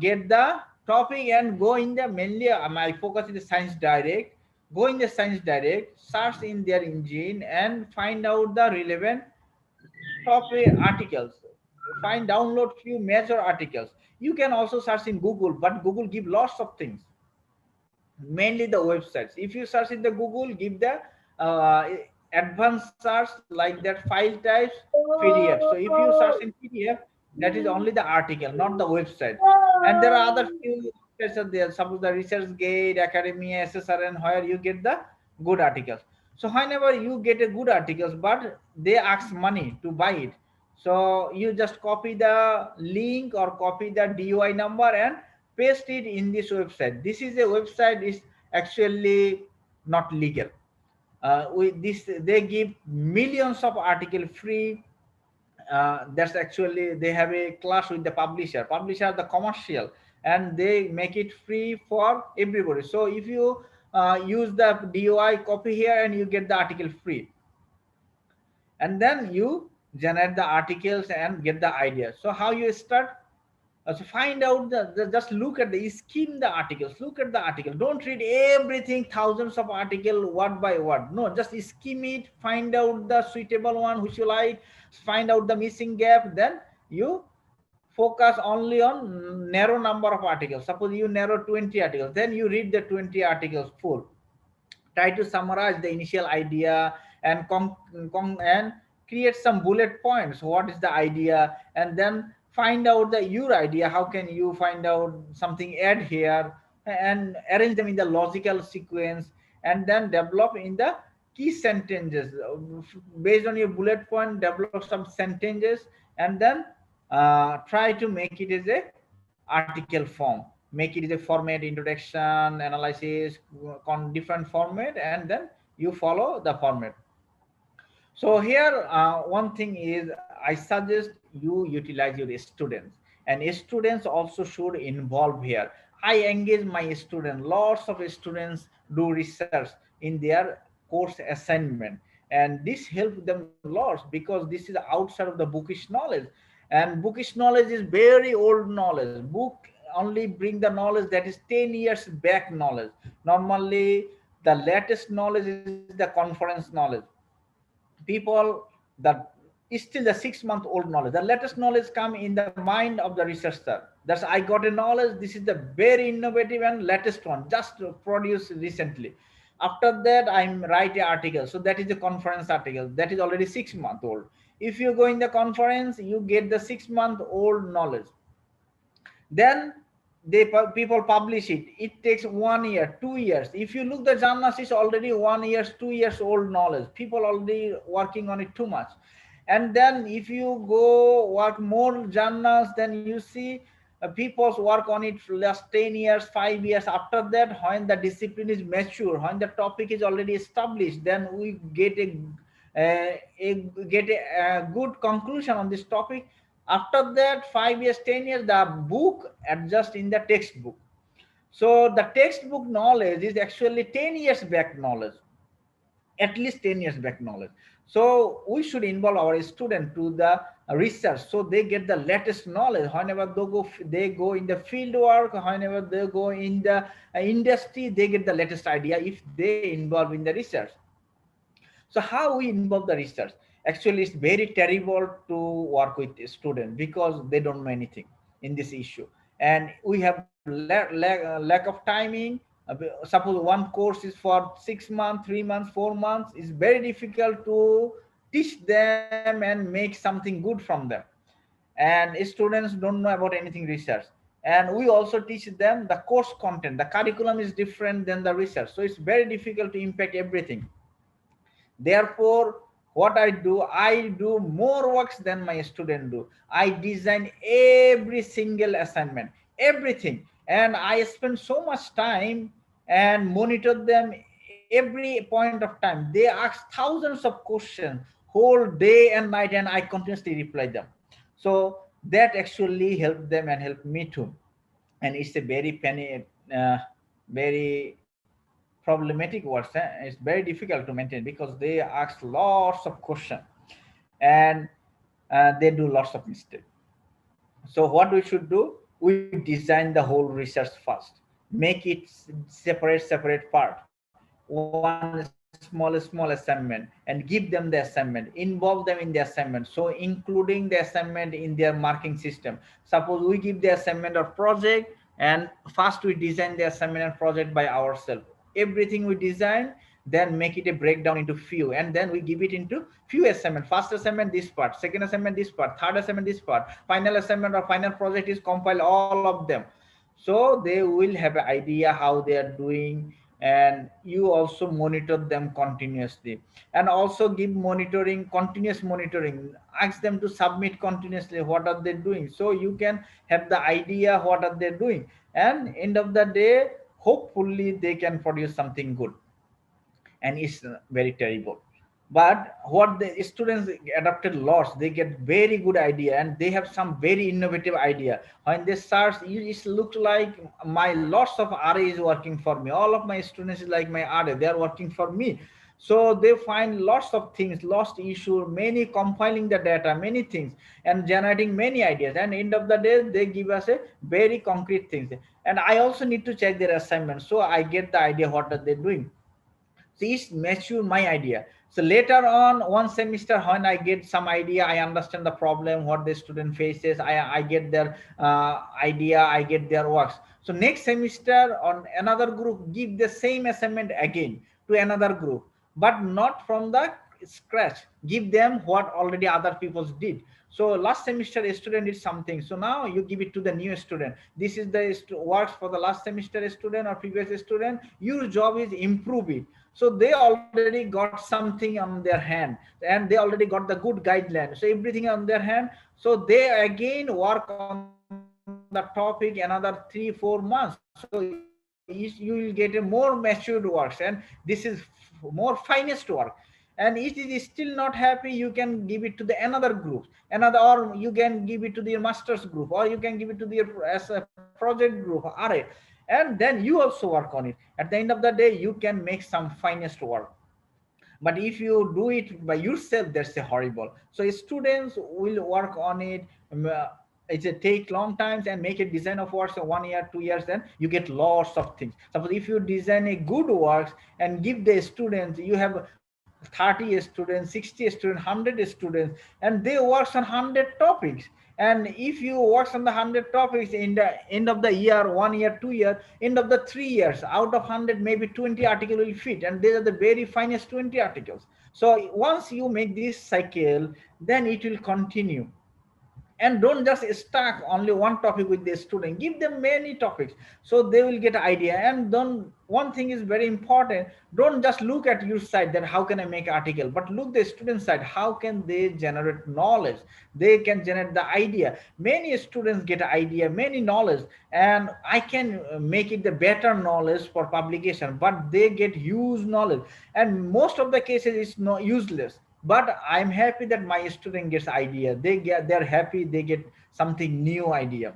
get the topic and go in the mainly my focus is the Science Direct. Go in the Science Direct, search in their engine and find out the relevant topic articles. Download few major articles. You can also search in Google, but Google give lots of things, mainly the websites. If you search in the Google, give the advanced search like that file types PDF. So if you search in PDF, that is only the article, not the website. And there are other few websites are there. Suppose the ResearchGate, Academia, SSRN, where you get the good articles. So whenever you get a good articles, but they ask money to buy it, so you just copy the link or copy the DOI number and paste it in this website. This is a website is actually not legal. With this, they give millions of article free. That's actually they have a class with the publisher. Publisher the commercial, and they make it free for everybody. So if you use the DOI, copy here, and you get the article free. And then you generate the articles and get the idea. So how you start? So find out just look at skim the articles, look at the article. Don't read everything, thousands of article word by word. No, just skim it, find out the suitable one which you like, find out the missing gap. Then you focus only on narrow number of articles. Suppose you narrow 20 articles, then you read the 20 articles full. Try to summarize the initial idea and and create some bullet points. What is the idea? And then find out your idea. How can you find out something, add here, and arrange them in the logical sequence, and then develop in the key sentences based on your bullet point. Develop some sentences, and then try to make it as a article form. Make it as a format, introduction, analysis, on different format, and then you follow the format. So here one thing is, I suggest you utilize your students, and students also should involve here. I engage my students. Lots of students do research in their course assignment, and this helps them lots because this is outside of the bookish knowledge. And bookish knowledge is very old knowledge. Book only bring the knowledge that is 10 years back knowledge. Normally the latest knowledge is the conference knowledge. People that is still the 6-month-old knowledge. The latest knowledge come in the mind of the researcher. That's, I got a knowledge, this is the very innovative and latest one, just produced recently. After that, I'm write an article. So that is the conference article. That is already 6-month-old. If you go in the conference, you get the 6-month-old knowledge. Then people publish it. It takes 1 year, 2 years. If you look, the journals is already 1 year, 2 years old knowledge. People already working on it too much. And then if you go work more journals, then you see people's work on it for last 10 years, 5 years. After that, when the discipline is mature, when the topic is already established, then we get a good conclusion on this topic. After that, 5 years, 10 years, the book adjusts in the textbook. So the textbook knowledge is actually 10 years back knowledge, at least 10 years back knowledge. So we should involve our student to the research, so they get the latest knowledge. Whenever they go in the field work, whenever they go in the industry, they get the latest idea if they involve in the research. So how we involve the research? Actually, it's very terrible to work with a student because they don't know anything in this issue. And we have lack of timing. Suppose one course is for 6 months, 3 months, 4 months. It's very difficult to teach them and make something good from them. And students don't know about anything research. And we also teach them the course content. The curriculum is different than the research. So it's very difficult to impact everything. Therefore, what I do more works than my student do. I design every single assignment, everything. And I spend so much time and monitor them every point of time. They ask thousands of questions whole day and night, and I continuously reply them. So that actually helped them and helped me too. And it's a very very problematic words. It's very difficult to maintain because they ask lots of questions and they do lots of mistakes. So what we should do, we design the whole research first, make it separate part, one small assignment, and give them the assignment, involve them in the assignment. So including the assignment in their marking system. Suppose we give the assignment or project, and first we design the assignment and project by ourselves. Everything we design, then make it a breakdown into few, and then we give it into few assignment. First assignment this part, second assignment this part, third assignment this part, final assignment or final project is compile all of them. So they will have an idea how they are doing, and you also monitor them continuously, and also give monitoring, continuous monitoring. Ask them to submit continuously what are they doing, so you can have the idea what are they doing, and end of the day hopefully they can produce something good. And it's very terrible But what the students adopted lots, they get very good idea and they have some very innovative idea. When they search, it looks like my lots of array is working for me. All of my students is like my array, they are working for me. So they find lots of things, lost issue, many compiling the data, many things, and generating many ideas. And end of the day, they give us a very concrete things. And I also need to check their assignments, so I get the idea what are they doing. So it's mature my idea. So later on, one semester, when I get some idea, I understand the problem what the student faces, I get their idea, I get their works. So next semester on another group, give the same assignment again to another group, but not from the scratch. Give them what already other people did. So last semester a student did something, so now you give it to the new student. This is the works for the last semester student or previous student. Your job is improve it. So they already got something on their hand and they already got the good guidelines, so everything on their hand. So they again work on the topic another 3-4 months. So you will get a more matured works, and this is more finest work. And if it is still not happy, you can give it to the another group, another, or you can give it to the master's group, or you can give it to the as a project group, array, and then you also work on it. At the end of the day, you can make some finest work. But if you do it by yourself, that's a horrible. So students will work on it. It's a take long times and make a design of works 1 year 2 years, then you get lots of things. Suppose if you design a good works and give the students, you have 30 students, 60 students, 100 students, and they works on 100 topics. And if you work on the 100 topics in the end of the year, 1 year 2 year, end of the 3 years, out of 100 maybe 20 articles will fit, and these are the very finest 20 articles. So once you make this cycle, then it will continue. And don't just stuck only one topic with the student, give them many topics, so they will get idea. And don't, one thing is very important, don't just look at your side that how can I make article, but look the student side, how can they generate knowledge, they can generate the idea. Many students get idea, many knowledge, and I can make it the better knowledge for publication, but they get huge knowledge, and most of the cases it's not useless. But I'm happy that my student gets idea, they're happy, they get something new idea.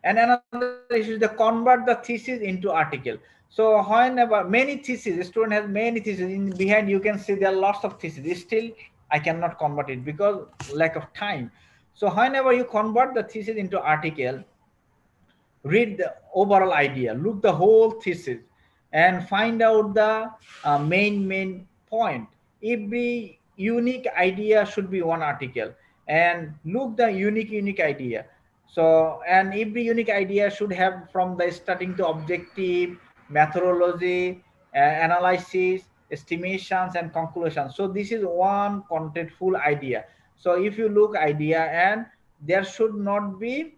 And another issue is to convert the thesis into article. So whenever many theses, student has many theses in behind, you can see there are lots of theses, still I cannot convert it because lack of time. So whenever you convert the thesis into article, read the overall idea, look the whole thesis, and find out the main point. Every unique idea should be one article, and look the unique idea. So, and every unique idea should have from the starting to objective, methodology, analysis, estimations, and conclusions. So this is one contentful idea. So if you look idea, and there should not be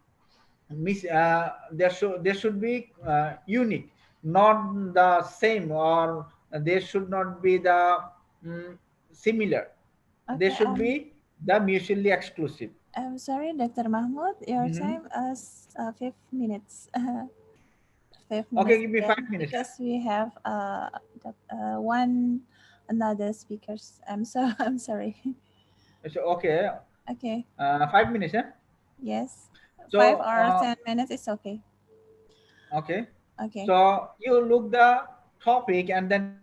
there should be unique, not the same, or there should not be the similar. Okay, They should be the mutually exclusive. I'm sorry, Dr. Mahmud, your time is 5 minutes. 5 minutes. Okay, give me 5 minutes. Because we have another speakers. I'm sorry. So, okay. Okay. 5 minutes, yeah? Yes. So, 5 or 10 minutes is okay. Okay. Okay. So you look the topic and then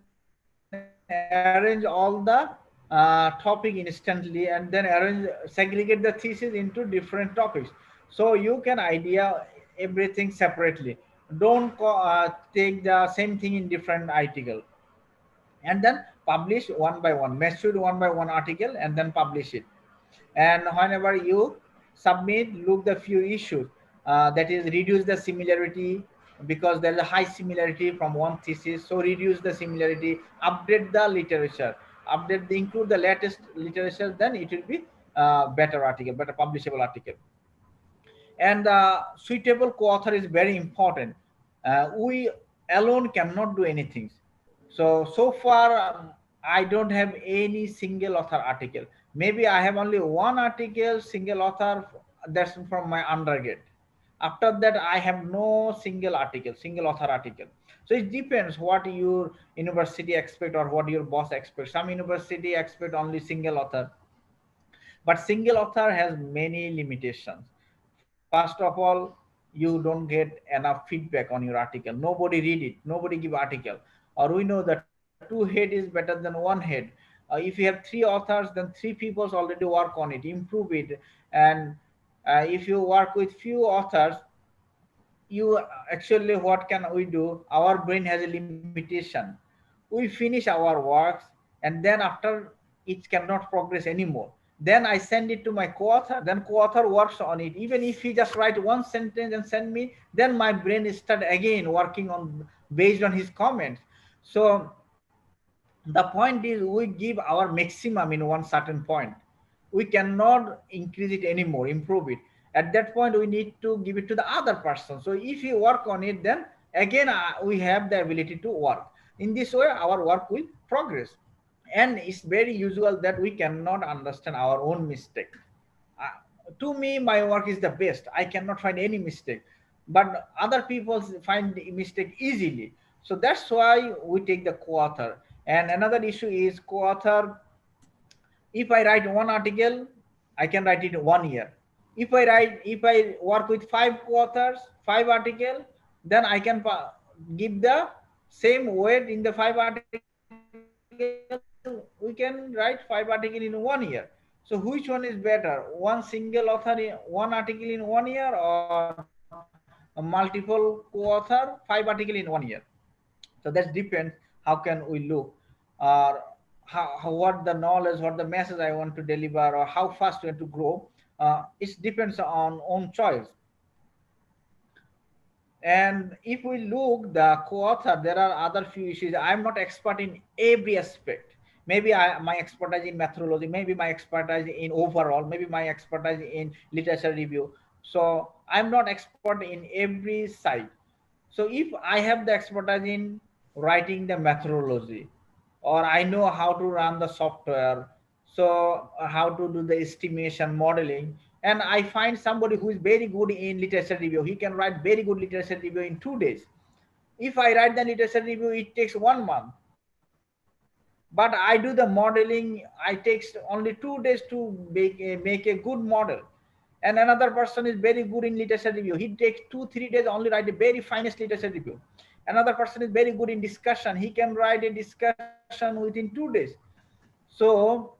arrange all the topic instantly, and then segregate the thesis into different topics. So you can idea everything separately. Don't take the same thing in different article. And then publish one by one, measure one by one article, and then publish it. And whenever you submit, look the few issues, that is reduce the similarity, because there is a high similarity from one thesis, so reduce the similarity, update the literature, include the latest literature, then it will be better article, better publishable article. And suitable co-author is very important. We alone cannot do anything. So far, I don't have any single author article. Maybe I have only one article, single author, that's from my undergrad. After that, I have no single article, single author article. So it depends what your university expect or what your boss expects. Some university expect only single author, but single author has many limitations. First of all, you don't get enough feedback on your article. Nobody read it, nobody give article. Or we know that two head is better than one head. If you have three authors, then three people already work on it, improve it. And if you work with few authors, you actually, what can we do? Our brain has a limitation. We finish our works, and then after it cannot progress anymore. Then I send it to my co-author, then co-author works on it. Even if he just write one sentence and send me, then my brain is start again working on based on his comments. So the point is, we give our maximum in one certain point. We cannot increase it anymore, improve it. At that point, we need to give it to the other person. So if you work on it, then again we have the ability to work. In this way, our work will progress. And it's very usual that we cannot understand our own mistake. To me, my work is the best. I cannot find any mistake, but other people find the mistake easily. So that's why we take the co-author. And another issue is co-author. If I write one article, I can write it in 1 year. If I work with five co-authors, five articles, then I can give the same weight in the five articles. We can write five articles in 1 year. So which one is better? One single author, one article in 1 year, or a multiple co-author, five articles in 1 year? So that depends. How can we look, or what the knowledge, what the message I want to deliver, or how fast we want to grow. It depends on own choice. And if we look the co-author, there are other few issues. I'm not expert in every aspect. Maybe my expertise in methodology, maybe my expertise in overall, maybe my expertise in literature review. So I'm not expert in every side. So if I have the expertise in writing the methodology, or I know how to run the software, so how to do the estimation modeling, and I find somebody who is very good in literature review, he can write very good literature review in 2 days. If I write the literature review, it takes 1 month. But I do the modeling, I takes only 2 days to make a good model. And another person is very good in literature review, he takes 2-3 days only write a very finest literature review. Another person is very good in discussion, he can write a discussion within 2 days. So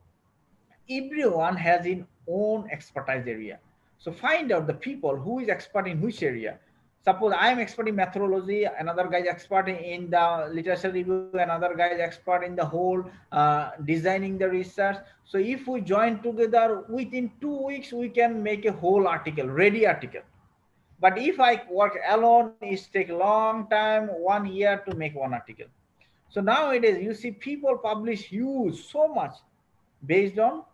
everyone has in own expertise area. So find out the people who is expert in which area. Suppose I am expert in methodology, another guy is expert in the literature review, another guy is expert in the whole designing the research. So if we join together, within 2 weeks we can make a whole article, ready article. But if I work alone, it takes a long time, 1 year to make one article. So nowadays you see people publish huge so much based on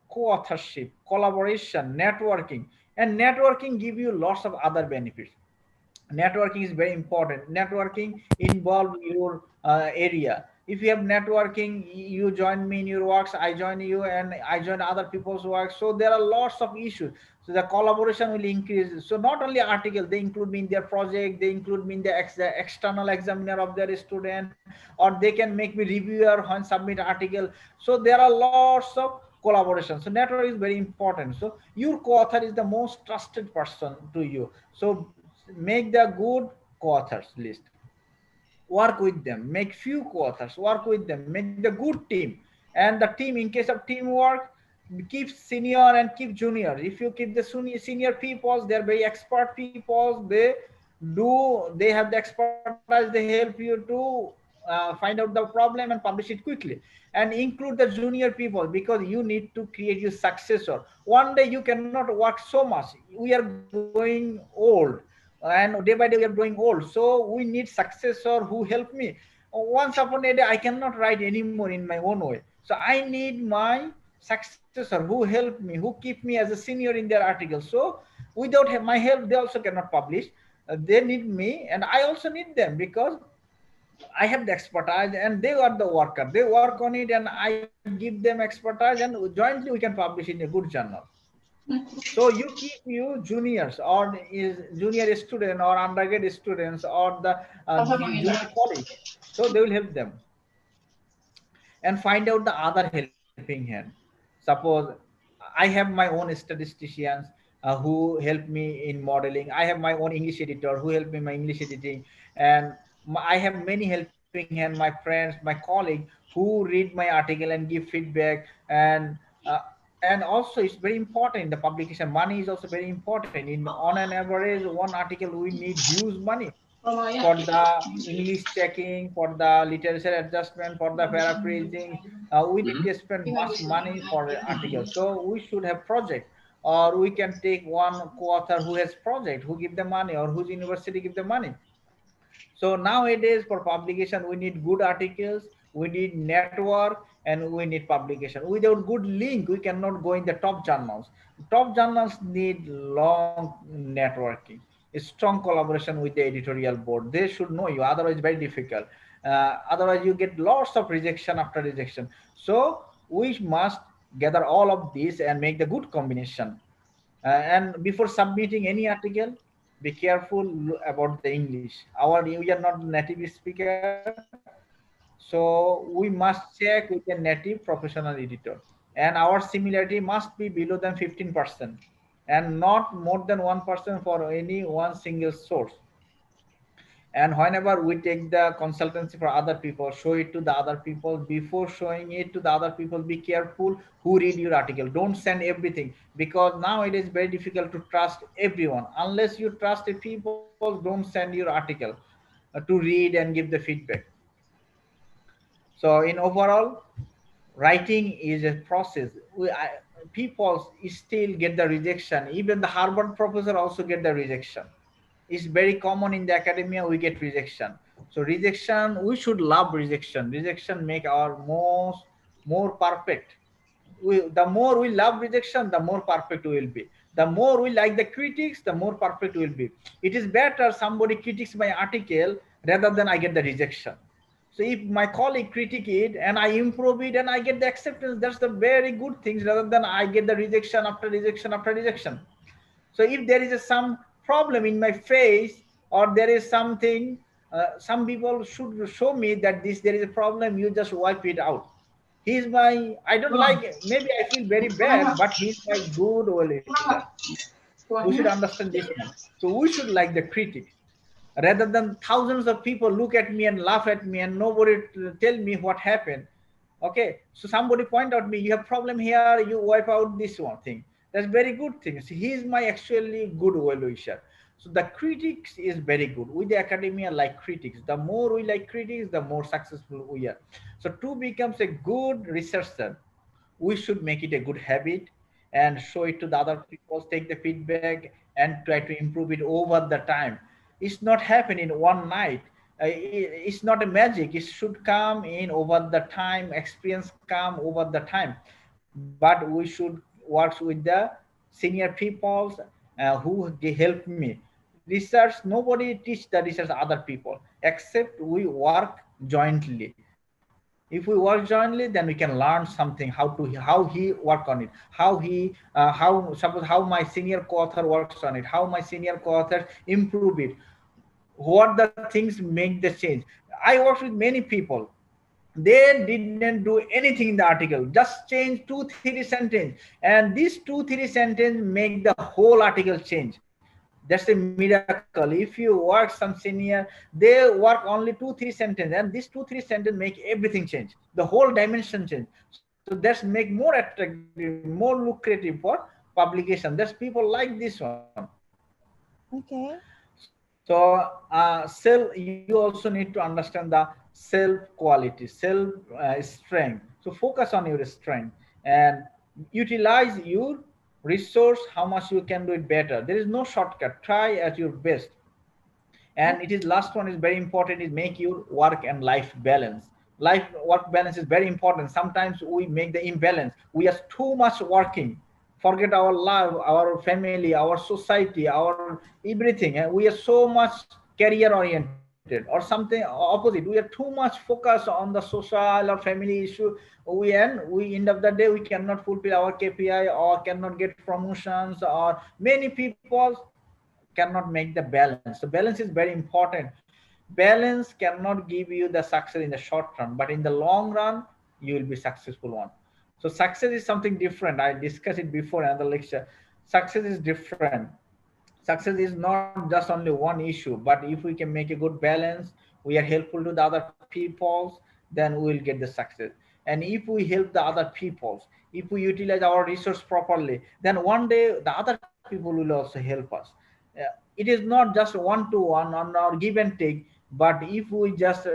co-authorship, collaboration, networking. And networking give you lots of other benefits. Networking is very important. Networking involve your area. If you have networking, you join me in your works, I join you, and I join other people's works. So there are lots of issues. So the collaboration will increase. So not only article, they include me in their project, they include me in the external examiner of their student, or they can make me reviewer when submit article. So there are lots of collaboration. So network is very important. So your co-author is the most trusted person to you. So make the good co-authors list, work with them, make few co-authors, work with them, make the good team. And the team, in case of teamwork, keep senior and keep junior. If you keep the senior people, they're very expert people, they have the expertise, they help you to find out the problem and publish it quickly. And include the junior people, because you need to create your successor. One day you cannot work so much, we are going old, and day by day we are growing old, so we need successor who help me. Once upon a day I cannot write anymore in my own way, so I need my successor who help me, who keep me as a senior in their article. So without my help they also cannot publish. They need me and I also need them, because I have the expertise and they are the worker. They work on it and I give them expertise, and jointly we can publish in a good journal. So you keep you juniors or is junior student or undergraduate students or the junior college. So they will help them and find out the other helping hand. Suppose I have my own statisticians who help me in modeling. I have my own English editor who help me in my English editing, and I have many helping hand, my friends, my colleague who read my article and give feedback. Uh, and also it's very important in the publication. Money is also very important. In on an average, one article we need huge money for the English checking, for the literature adjustment, for the paraphrasing. We need to spend much money for the article. So we should have project, or we can take one co-author who has project, who give the money, or whose university give the money. So nowadays for publication, we need good articles, we need network, and we need publication. Without good link, we cannot go in the top journals. Top journals need long networking, a strong collaboration with the editorial board. They should know you, otherwise very difficult. Otherwise you get lots of rejection after rejection. So we must gather all of this and make the good combination. And before submitting any article, be careful about the English. We are not native speaker, so we must check with a native professional editor. And our similarity must be below than 15% and not more than 1% for any one single source. And whenever we take the consultancy for other people, show it to the other people. Before showing it to the other people, be careful who read your article. Don't send everything, because now it is very difficult to trust everyone. Unless you trust the people, don't send your article to read and give the feedback. So in overall, writing is a process. People still get the rejection. Even the Harvard professor also get the rejection. It's very common in the academia, we get rejection. So rejection, we should love rejection. Rejection make our more perfect. The more we love rejection, the more perfect we will be. The more we like the critics, the more perfect we will be. It is better somebody critiques my article rather than I get the rejection. So if my colleague critique it and I improve it and I get the acceptance, that's the very good things, rather than I get the rejection after rejection after rejection. So if there is some problem in my face, or there is something, some people should show me that there is a problem, you just wipe it out. He's my, I don't like it. Maybe I feel very bad, but he's my good well-wisher. We should understand this one. So we should like the critics, rather than thousands of people look at me and laugh at me and nobody tell me what happened. Okay, so somebody point out me, you have problem here, you wipe out this one thing. That's very good thing. So he is my actually good well-wisher. So the critics is very good. With the academia like critics, the more we like critics, the more successful we are. So to become a good researcher, we should make it a good habit and show it to the other people, take the feedback and try to improve it over the time. It's not happening in one night. It's not a magic. It should come in over the time, experience come over the time. But we should work with the senior people who they help me. Research, nobody teach the research other people, except we work jointly. If we work jointly, then we can learn something, how he work on it, how my senior co-author works on it, how my senior co-authors improve it, what the things make the change. I worked with many people, they didn't do anything in the article, just change 2-3 sentences, and these 2-3 sentences make the whole article change. That's a miracle. If you work some senior, they work only 2-3 sentences, and these 2-3 sentences make everything change, the whole dimension change. So that's make more attractive, more lucrative for publication. That's people like this one. Okay. So you also need to understand the self quality, self strength. So focus on your strength and utilize your resource, how much you can do it better. There is no shortcut. Try at your best. And it is last one is very important, is make your work and life balance. Life work balance is very important. Sometimes we make the imbalance. We are too much working, forget our love, our family, our society, our everything. And we are so much career oriented. or something opposite. We are too much focused on the social or family issue. We end of the day we cannot fulfill our KPI or cannot get promotions, or many people cannot make the balance. So balance is very important. Balance cannot give you the success in the short term, but in the long run you will be successful one. So success is something different. I discussed it before in the lecture. Success is different. Success is not just only one issue, but if we can make a good balance, we are helpful to the other peoples, then we will get the success. And if we help the other peoples, if we utilize our resource properly, then one day the other people will also help us. It is not just one to one on our give and take, but if we just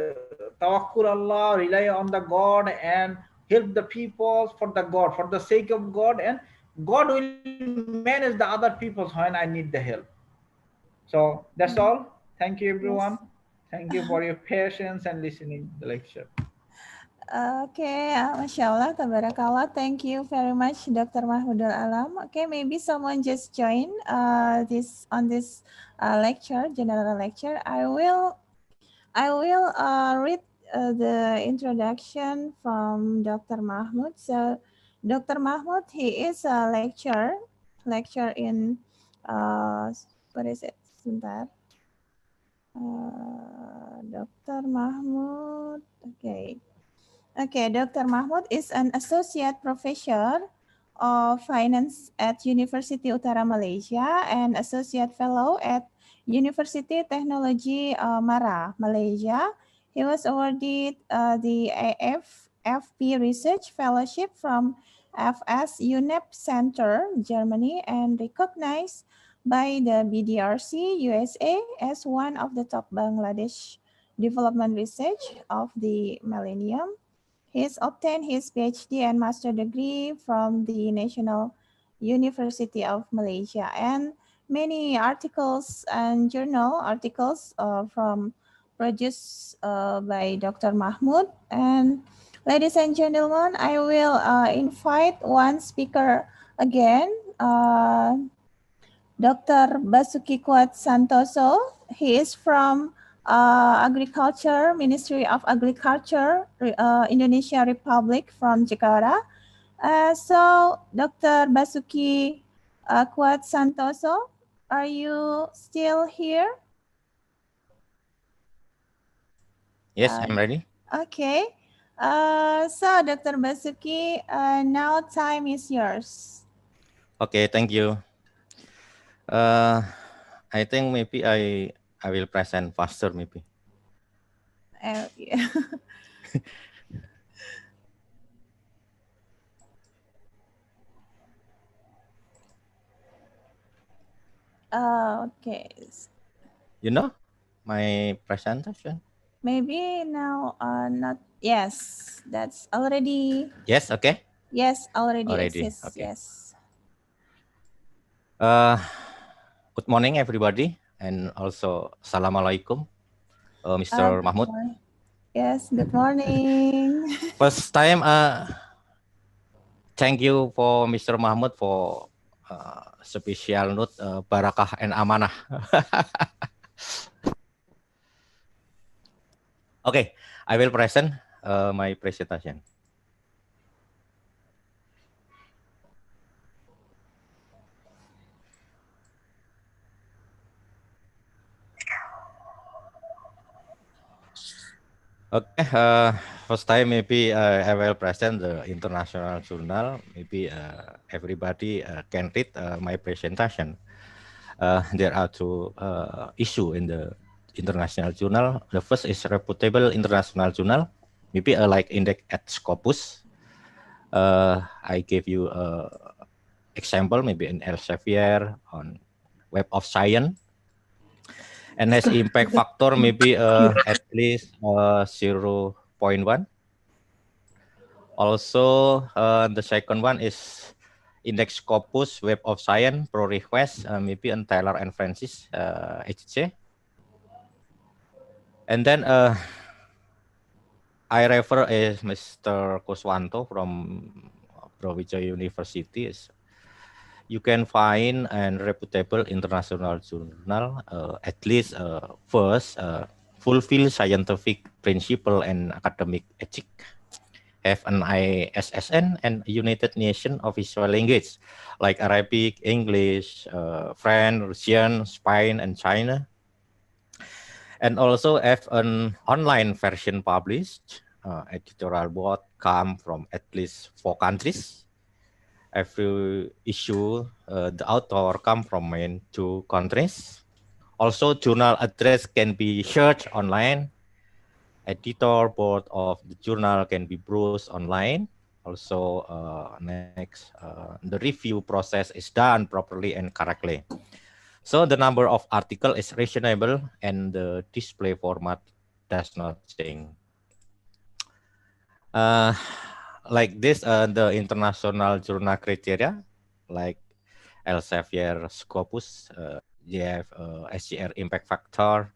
tawakkul Allah, rely on the God and help the people for the God, for the sake of God, and God will manage the other peoples when I need the help. So that's all. Thank you, everyone. Yes. Thank you for your patience and listening the lecture. Okay, Masya Allah, Tabarakallah. Thank you very much, Dr. Mahmudul Alam. Okay, maybe someone just joined this lecture, general lecture. I will read the introduction from Dr. Mahmud. So, Dr. Mahmud, he is a lecturer in what is it? Sebentar. Dr. Mahmud. Okay, Dr. Mahmud is an associate professor of finance at University Utara Malaysia and associate fellow at University Technology Mara, Malaysia. He was awarded the AFP Research Fellowship from FS UNEP Center, Germany, and recognized by the BDRC USA as one of the top Bangladesh development research of the millennium. He's obtained his PhD and master degree from the National University of Malaysia, and many articles and journal articles from produced by Dr. Mahmud. And ladies and gentlemen, I will invite one speaker again, Dr. Basuki Santoso. He is from Agriculture, Ministry of Agriculture, Indonesia Republic from Jakarta. So Dr. Basuki Santoso, are you still here? Yes, I'm ready. Okay. So Dr. Basuki, now time is yours. Okay, thank you. I think maybe I will present faster maybe. Yeah. Okay. You know my presentation? Maybe now not. Yes, that's already. Yes, okay. Yes, already exists. Okay. Yes. Good morning, everybody, and also Assalamualaikum, Mr. Mahmud. Yes, good morning. First time, thank you for Mr. Mahmud for special note barakah and amanah. Okay, I will present my presentation. Okay, first time maybe I will present the international journal. Maybe everybody can read my presentation. There are two issues in the international journal. The first is reputable international journal, maybe like index at Scopus. I give you example, maybe in Elsevier, on Web of Science, and has impact factor maybe at least 0.1. Also, the second one is Index Scopus Web of Science Pro Request, maybe on Taylor and Francis HC. And then I refer as Mr. Kuswanto from Brawijaya University. You can find a reputable international journal at least first fulfill scientific principle and academic ethic, have an ISSN and United Nations official language like Arabic, English, French, Russian, Spain, and China. And also have an online version published. Editorial board come from at least 4 countries. Every issue, the author come from main 2 countries. Also, journal address can be searched online. Editor board of the journal can be browsed online. Also, next, the review process is done properly and correctly. So the number of article is reasonable and the display format does not change. Like this, the international journal criteria, like Elsevier Scopus, they have SGR impact factor.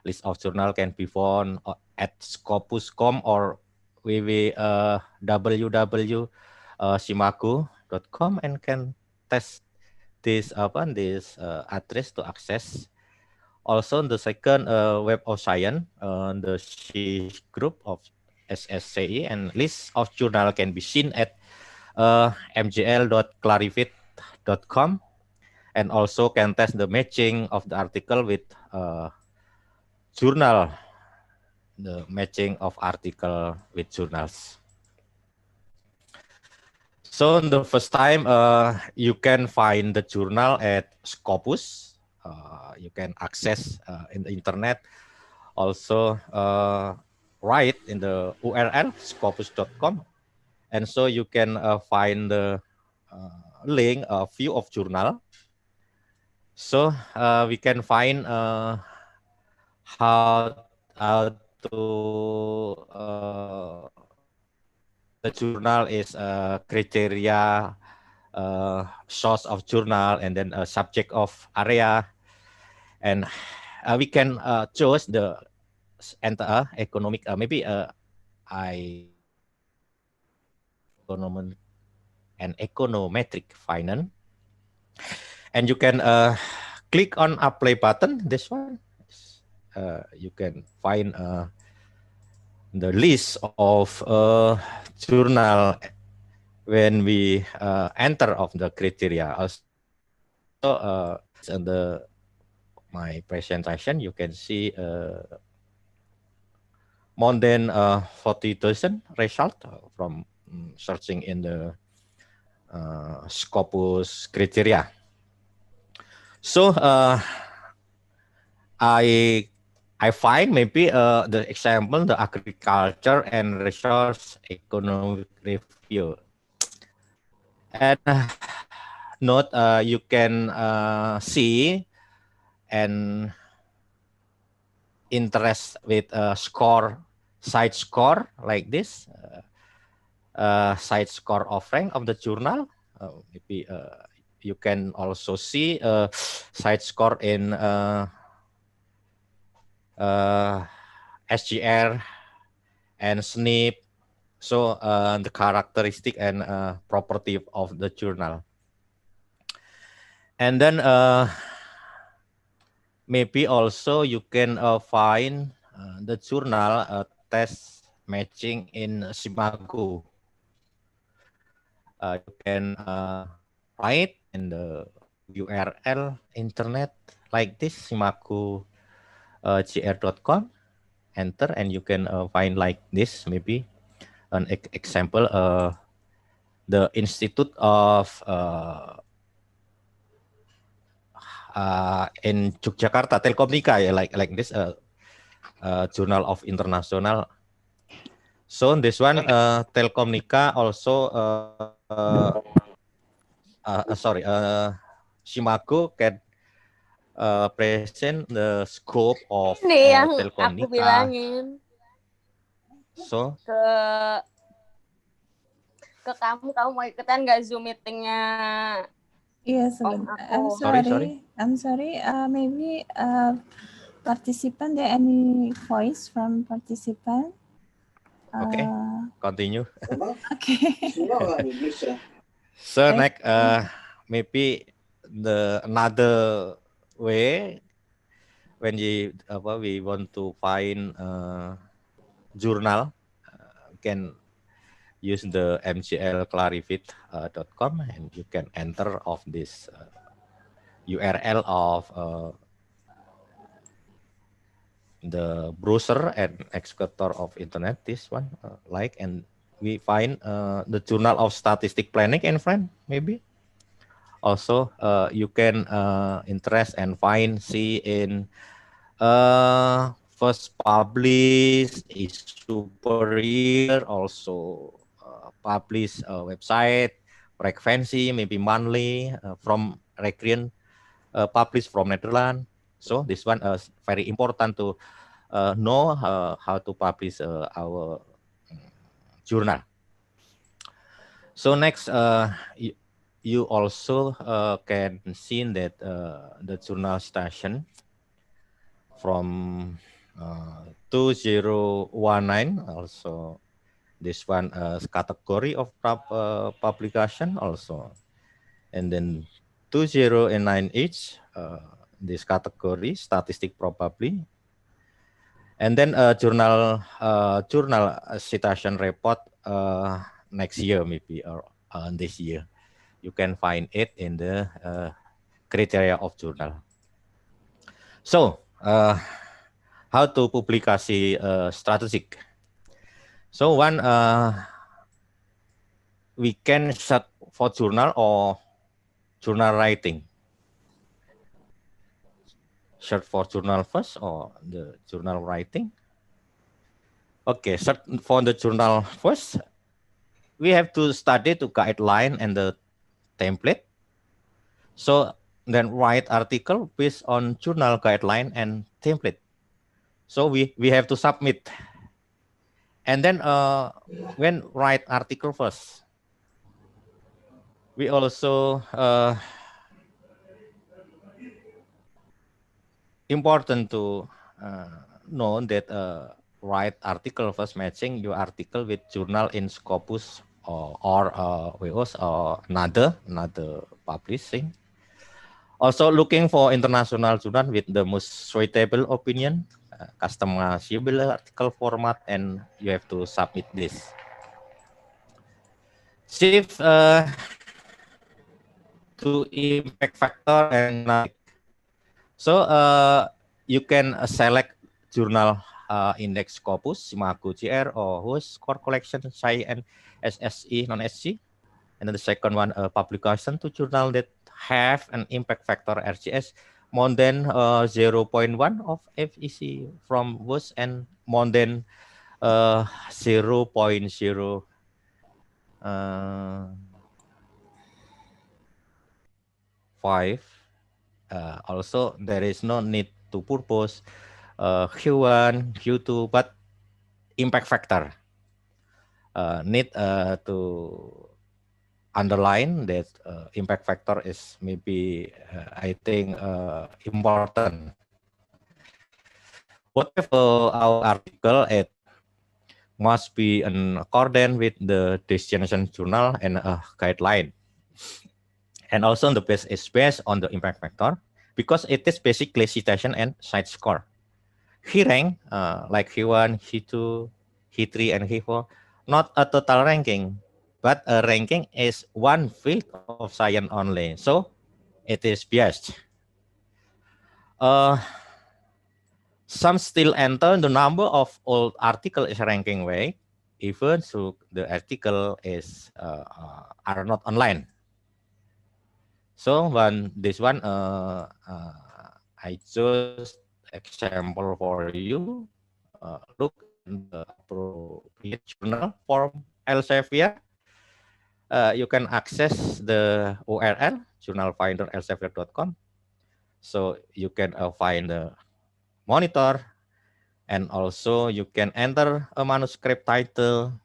List of journal can be found at scopus.com or www.simaku.com and can test this address to access. Also, the second Web of Science, the C group of SSCI and list of journal can be seen at mgl.clarivate.com and also can test the matching of the article with journal, the matching of article with journals. So the first time you can find the journal at Scopus. You can access in the internet. Also write in the URL scopus.com. And so you can find the link, view of journal. So we can find how to the journal is criteria, source of journal, and then a subject of area, and we can choose the enter economic, maybe economic and econometric finance, and you can click on apply button. This one, you can find the list of journal when we enter of the criteria. Also, in my presentation, you can see more than 40,000 result from searching in the Scopus criteria. So I find maybe the example, the agriculture and resource economic review. And note, you can see and interest with score, side score like this, side score of rank of the journal. Maybe you can also see side score in SGR and SNP. So the characteristic and property of the journal. And then maybe also you can find the journal test matching in Simaku. You can write in the URL internet like this, simaku.gr.com, enter, and you can find like this, maybe an example, the Institute of in Yogyakarta, Telkomnika, like this Journal of International. So this one, Telkomnika also, sorry, Simaku can present the scope of yang Telkomnika. Aku bilangin. So ke kamu mau ikutan nggak Zoom meetingnya? Iya, sebentar. I'm sorry. Maybe participant, there any voice from participant? Okay, continue. Okay. So next, maybe the another way when we want to find journal, can use the mglclarifit.com and you can enter of this URL of the browser and explorer of internet, this one, and we find the Journal of Statistic Planning and friend, maybe. Also, you can interest and see in first published issue per year, also publish a website, frequency, maybe monthly from Recrean, published from Netherlands. So this one is very important to know how to publish our journal. So next, you also can see that the journal station from 2019 also this one category of publication also, and then 2009 each this category statistic probably, and then journal citation report next year maybe, or this year you can find it in the criteria of journal. So how to publikasi strategic. So one, we can search for journal or journal writing. Search for journal first or the journal writing. Okay, search for the journal first. We have to study the guideline and the template. So then write article based on journal guideline and template. So we have to submit. And then when write article first, we also important to know that write article first matching your article with journal in Scopus or WOS or another publishing. Also looking for international journal with the most suitable opinion, customizable article format, and you have to submit this. Shift to impact factor and so you can select journal index Scopus, Simaku GR, or WOS core collection, SCI and SSE non-SC. And then the second one, publication to journal that have an impact factor RCS more than 0.1 of FEC from WOS and more than 0.05. Also, there is no need to purpose Q1, Q2, but impact factor need to underline that impact factor is maybe, I think, important. Whatever our article, it must be in accordance with the destination journal and guideline. And also the base is based on the impact factor because it is basically citation and site score. He rank like He1, He2, He3, and He4, not a total ranking, but a ranking is one field of science only. So it is biased. Some still enter the number of old article is ranking way, even so the article is are not online. So when this one, I just example for you. Look in the appropriate journal from Elsevier. You can access the URL journal finder elsevier.com. So you can find the monitor, and also you can enter a manuscript title.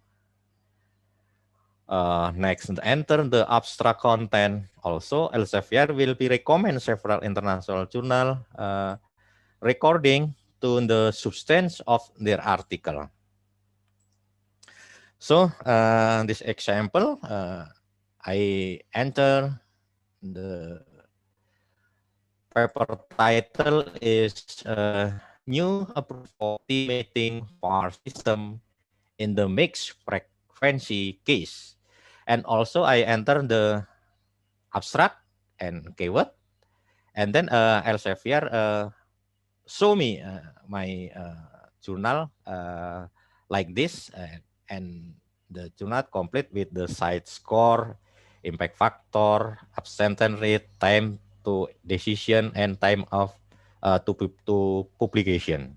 Next, enter the abstract content. Also, Elsevier will be recommend several international journal recording to the substance of their article. So this example, I enter the paper title is New Approach for Estimating Power System in the Mixed Frequency Case. And also I enter the abstract and keyword. And then Elsevier show me my journal like this, and the journal complete with the site score, impact factor, absence rate, time to decision, and time of to publication.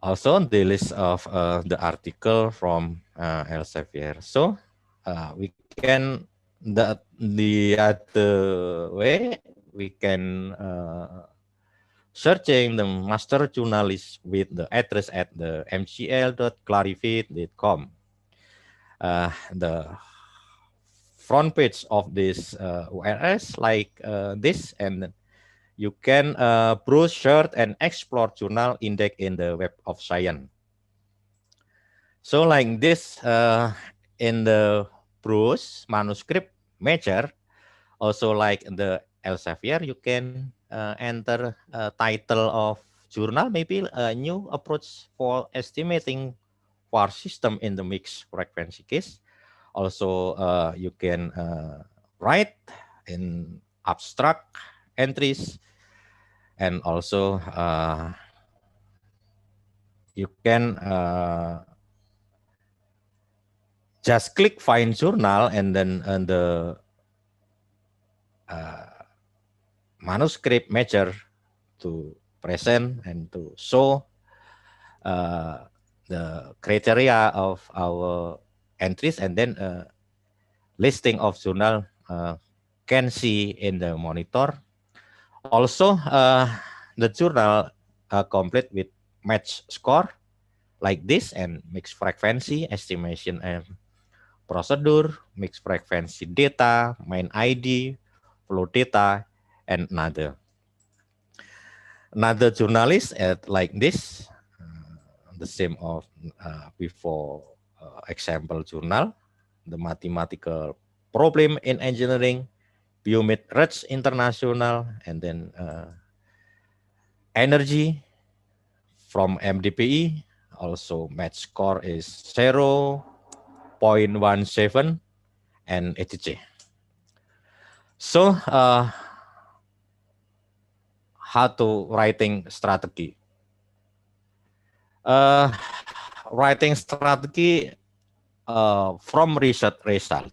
Also the list of the article from Elsevier. So we can the other way we can searching the master journalist with the address at the mgl.clarivate.com. The front page of this URLs like this, and you can browse, search, and explore journal index in the Web of Science. So like this, in the browse manuscript measure, also like the Elsevier, you can enter a title of journal, maybe a new approach for estimating power system in the mixed frequency case. Also, you can write in abstract entries, and also you can just click find journal, and then the manuscript measure to present and to show the criteria of our entries, and then listing of journal can see in the monitor. Also, the journal complete with match score like this, and mixed frequency estimation and procedure, mixed frequency data, main ID, flow data, and another. Another journalist at like this, the same of before example journal, the mathematical problem in engineering, Biometrics International, and then energy from MDPI. Also match score is 0.17 and etc. So how to writing strategy? Writing strategy from research result.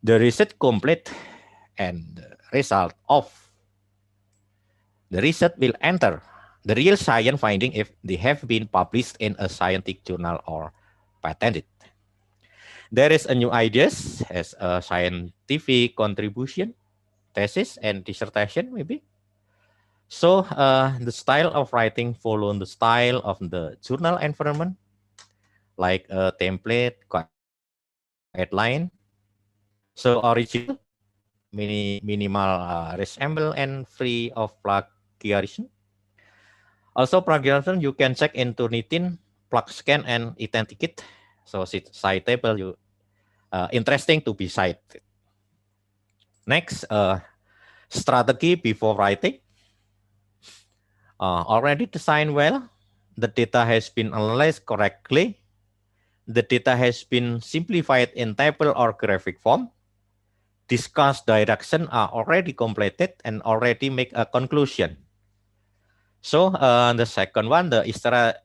The research complete and the result of the research will enter the real science finding if they have been published in a scientific journal or patented. There is a new ideas as a scientific contribution, thesis, and dissertation maybe. So the style of writing follow the style of the journal environment, like a template, guideline. So original, minimal resemble, and free of plagiarism. Also plagiarism, you can check into Nitin, plug scan, and authenticate. So citable, you interesting to be cited. Next, strategy before writing. Already designed well, the data has been analyzed correctly, the data has been simplified in table or graphic form, discussed direction are already completed, and already make a conclusion. So the second one, the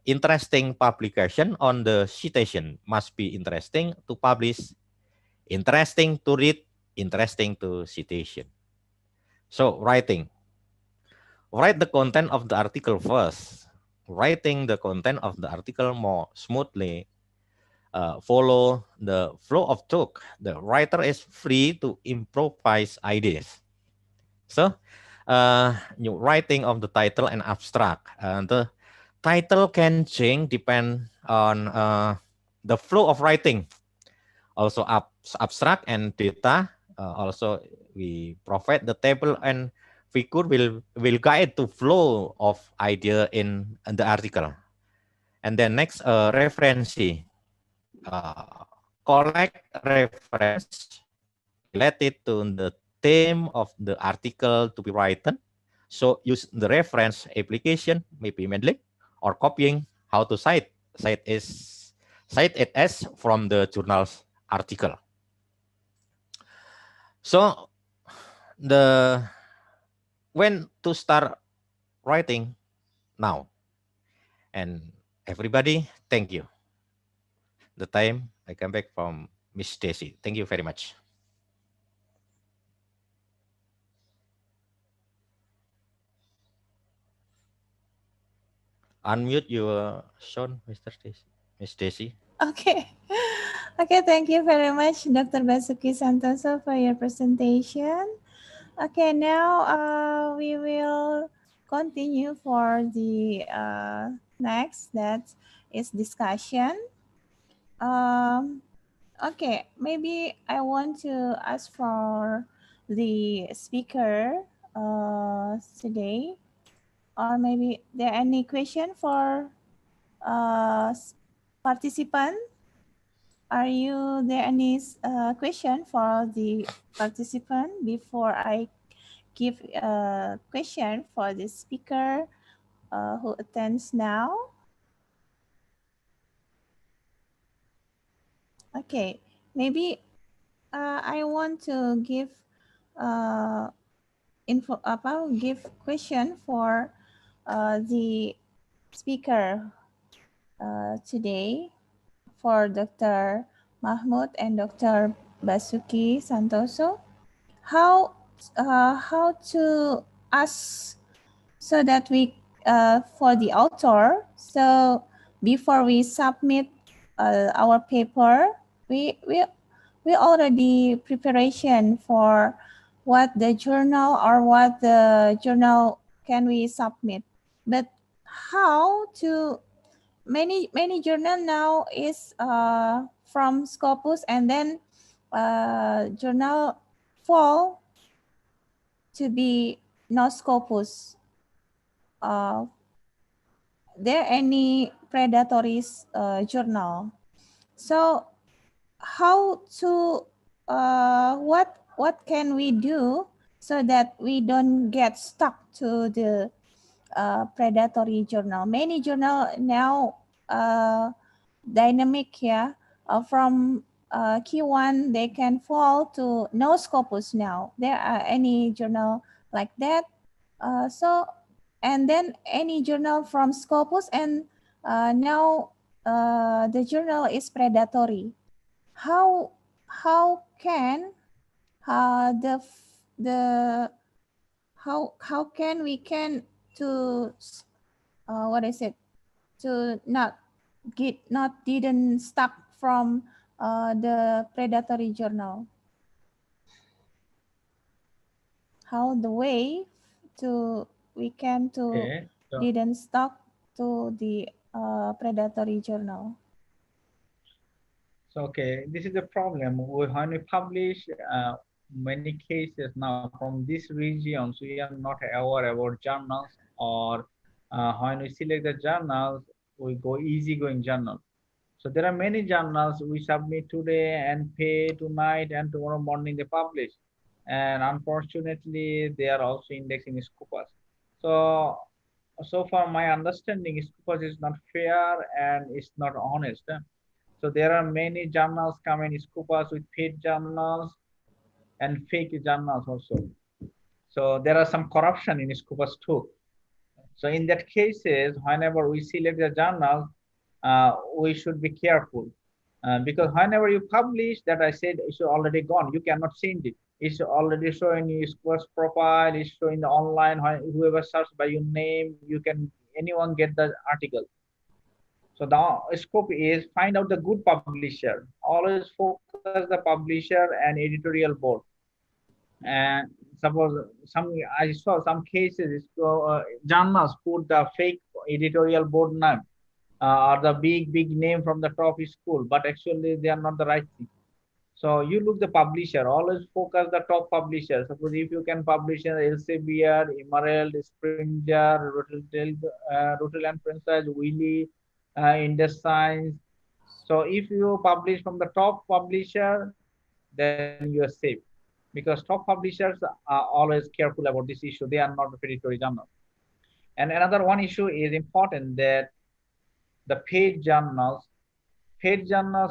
interesting publication on the citation must be interesting to publish, interesting to read, interesting to citation. So writing. Write the content of the article first. Writing the content of the article more smoothly. Follow the flow of talk. The writer is free to improvise ideas. So, new writing of the title and abstract. The title can change depend on the flow of writing. Also, abstract and data. Also, we provide the table and figure will guide to flow of idea in the article. And then next, referency. Collect reference related to the theme of the article to be written. So use the reference application, maybe Mendeley, or copying how to cite it as from the journal's article. So when to start writing now. And everybody, thank you. The time I come back from Miss Daisy. Thank you very much. Unmute your sound, Miss Daisy. Okay. Okay, thank you very much, Dr. Basuki Santoso, for your presentation. Okay, now we will continue for the next, that is discussion. Okay, maybe I want to ask for the speaker today, or maybe there any question for participant? Are you there any question for the participant before I give a question for the speaker who attends now? Okay, maybe I want to give give question for the speaker today, for Dr. Mahmud and Dr. Basuki Santoso. How to ask so that we for the author, so before we submit our paper, we already preparation for what the journal or what the journal can we submit, but how to many journal now is from Scopus, and then journal fall to be no Scopus. There any predatory journal. So how to what can we do so that we don't get stuck to the predatory journal? Many journal now dynamic here, from Q1 they can fall to no Scopus now. There are any journal like that. So and then any journal from Scopus, and now the journal is predatory. How can how can we can to what is it, to not didn't stuck from the predatory journal? How the way to we can to didn't stuck to the predatory journal? So, okay, this is the problem. When we publish many cases now from these regions, we are not aware about journals, or when we select the journals, we go easygoing journal. So there are many journals we submit today and pay tonight, and tomorrow morning they publish. And unfortunately, they are also indexing Scopus. So far my understanding, Scopus is not fair and it's not honest. So there are many journals coming in Scopus with paid journals and fake journals also. So there are some corruption in Scopus too. So in that cases, whenever we select the journal, we should be careful, because whenever you publish, that I said, it's already gone. You cannot change it. It's already showing your Scopus profile. It's showing the online. Whoever search by your name, anyone get the article. So the scope is find out the good publisher. Always focus the publisher and editorial board. And suppose I saw some cases, journals put the fake editorial board name, or the big name from the top school, but actually they are not the right thing. So you look the publisher. Always focus the top publisher. Suppose if you can publish in Elsevier, Emerald, Springer, Rotel and Princess, Willy, Indus Science. So if you publish from the top publisher, then you are safe. because top publishers are always careful about this issue. They are not predatory journals. And another one issue is important, that the paid journals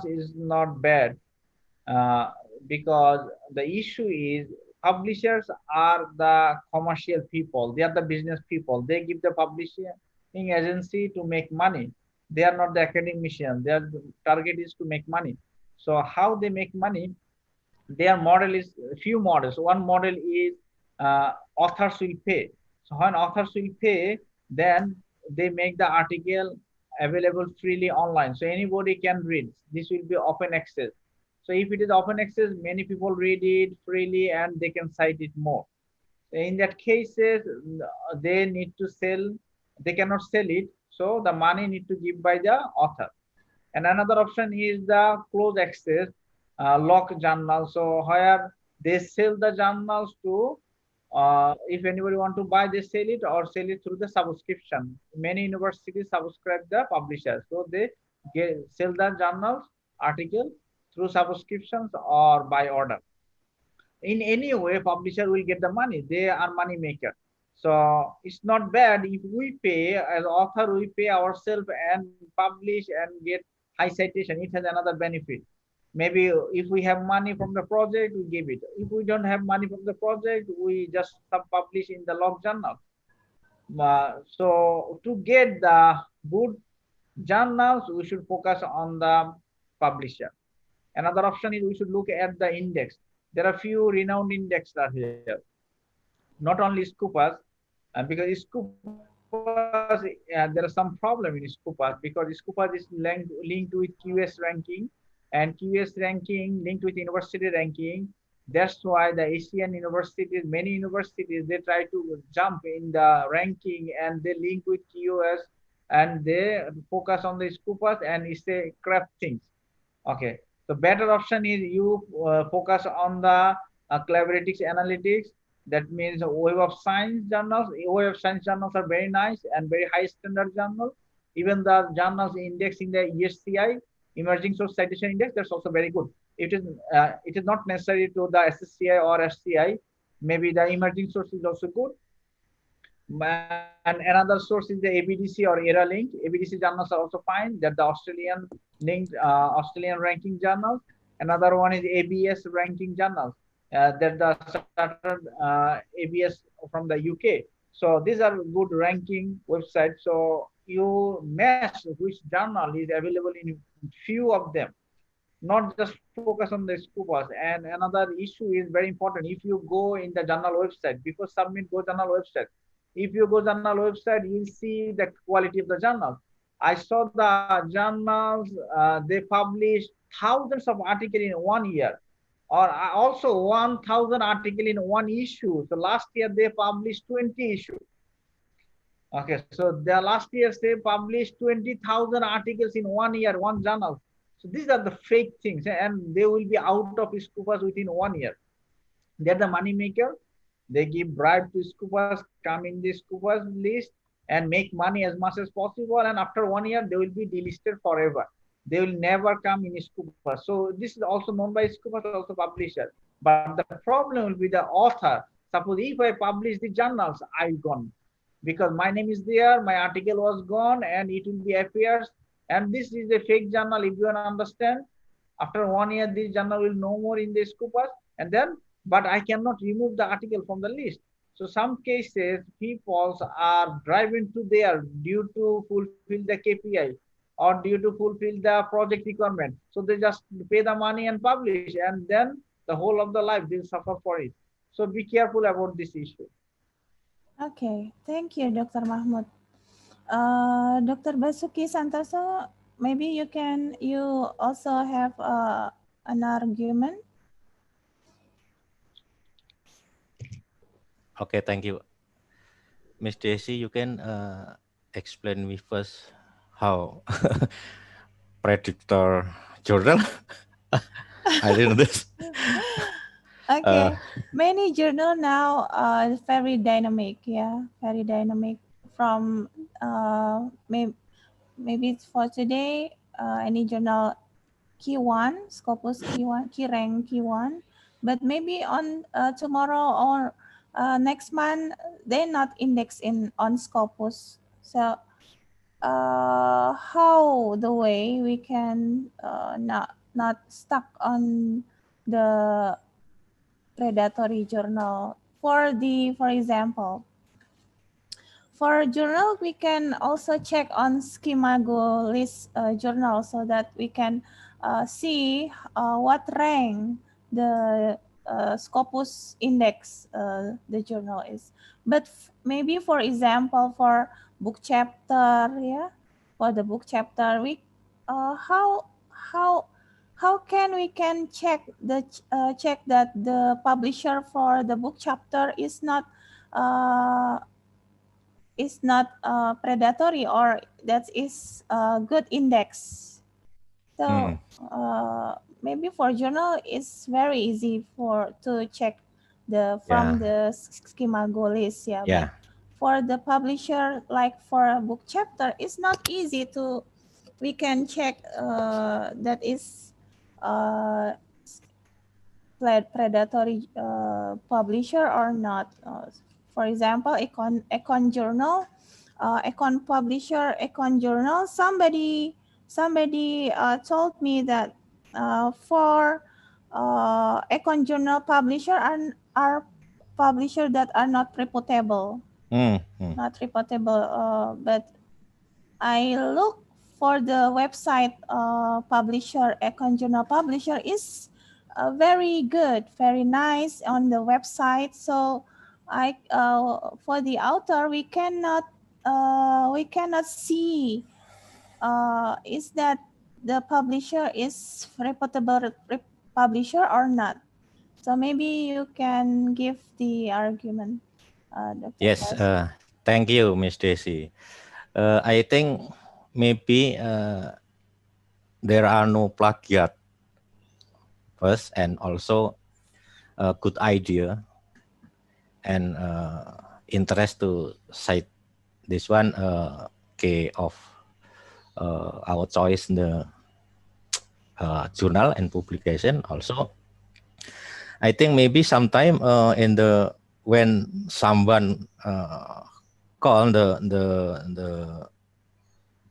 is not bad, uh, because the issue is publishers are the commercial people. They are the business people. They give the publishing agency to make money. They are not the academician. Their target is to make money. So how they make money? Their model is few models. One model is authors will pay. So when authors will pay, then they make the article available freely online, so anybody can read. This will be open access. So if it is open access, many people read it freely and they can cite it more. In that cases, they need to sell. They cannot sell it, so the money need to give by the author. And another option is the closed access lock journal. So where they sell the journals to, if anybody want to buy, they sell it or sell it through the subscription. Many universities subscribe the publishers, so they sell the journals article through subscriptions or by order. In any way, publisher will get the money. They are money maker. So it's not bad if we pay as author, we pay ourselves and publish and get high citation. It has another benefit. Maybe if we have money from the project, we give it. If we don't have money from the project, we just publish in the log journal. So to get the good journals, we should focus on the publisher. Another option is we should look at the index. There are few renowned indexes are here. Not only Scopus, because Scopus, there are some problem in Scopus, because Scopus is linked with QS ranking, and QS ranking linked with university ranking. That's why the Asian universities, many universities, they try to jump in the ranking and they link with QS and they focus on the Scopus and it's a crap things. Okay, so better option is you focus on the collaboratics analytics. That means Web of Science journals. Web of Science journals are very nice and very high standard journals. Even the journals indexed in the ESCI, Emerging Source Citation Index, that's also very good. It is not necessary to the SSCI or SCI. Maybe the emerging source is also good. And another source is the ABDC or ERA link. ABDC journals are also fine. They're the Australian linked Australian ranking journals. Another one is ABS ranking journals. They're the started ABS from the UK. So these are good ranking websites. So you match which journal is available in few of them, not just focus on the Scopus. And another issue is very important. If you go in the journal website, before submit, go journal website. If you go journal website, you'll see the quality of the journal. I saw the journals, they publish thousands of articles in 1 year, or also 1,000 articles in one issue. So last year they published 20 issues. Okay, so the last year they published 20,000 articles in 1 year, one journal. So these are the fake things, and they will be out of Scopus within 1 year. They're the money maker. They give bribe to Scopus, come in the Scopus list and make money as much as possible. And after 1 year, they will be delisted forever. They will never come in Scopus. So this is also known by Scopus, also publisher. But the problem will be the author. Suppose if I publish the journals, I'm gone. Because my name is there, my article was gone, and it will be appears. And this is a fake journal, if you want to understand. After 1 year, this journal will no more in the Scopus. And then, but I cannot remove the article from the list. So some cases, people are driven to there due to fulfill the KPI or due to fulfill the project requirement. So they just pay the money and publish, and then the whole of the life they'll suffer for it. So be careful about this issue. Okay, thank you, Dr. Mahmud. Dr. Basuki Santoso, maybe you also have an argument. Okay, thank you. Miss Desi, you can explain me first how predictor journal. I didn't know this. Okay, many journal now are very dynamic, yeah, very dynamic. From maybe for today, any journal key 1, Scopus key 1, key rank key 1, but maybe on tomorrow or next month they're not indexed in on Scopus. So how the way we can not stuck on the predatory journal for example, for journal we can also check on Schemago list journal so that we can see what rank the Scopus index the journal is. But maybe for example for book chapter, yeah, for the book chapter we how how how can we can check the check that the publisher for the book chapter is not predatory or that is a good index. So maybe for journal it's very easy for to check the from the Schemago list, yeah. But for the publisher, like for a book chapter, it's not easy to we can check that is predatory publisher or not. For example, Econ Journal, Econ Publisher, Econ Journal. Somebody told me that for Econ Journal publisher are publisher that are not reportable, not reportable. But I look for the website publisher, Econ Journal publisher is very good, very nice on the website. So I for the author we cannot see is that the publisher is reputable publisher or not. So maybe you can give the argument. Dr. Yes, thank you, Miss Desi. I think maybe there are no plagiat first, and also a good idea and interest to cite this one of our choice in the journal and publication. Also, I think maybe sometime in the when someone call the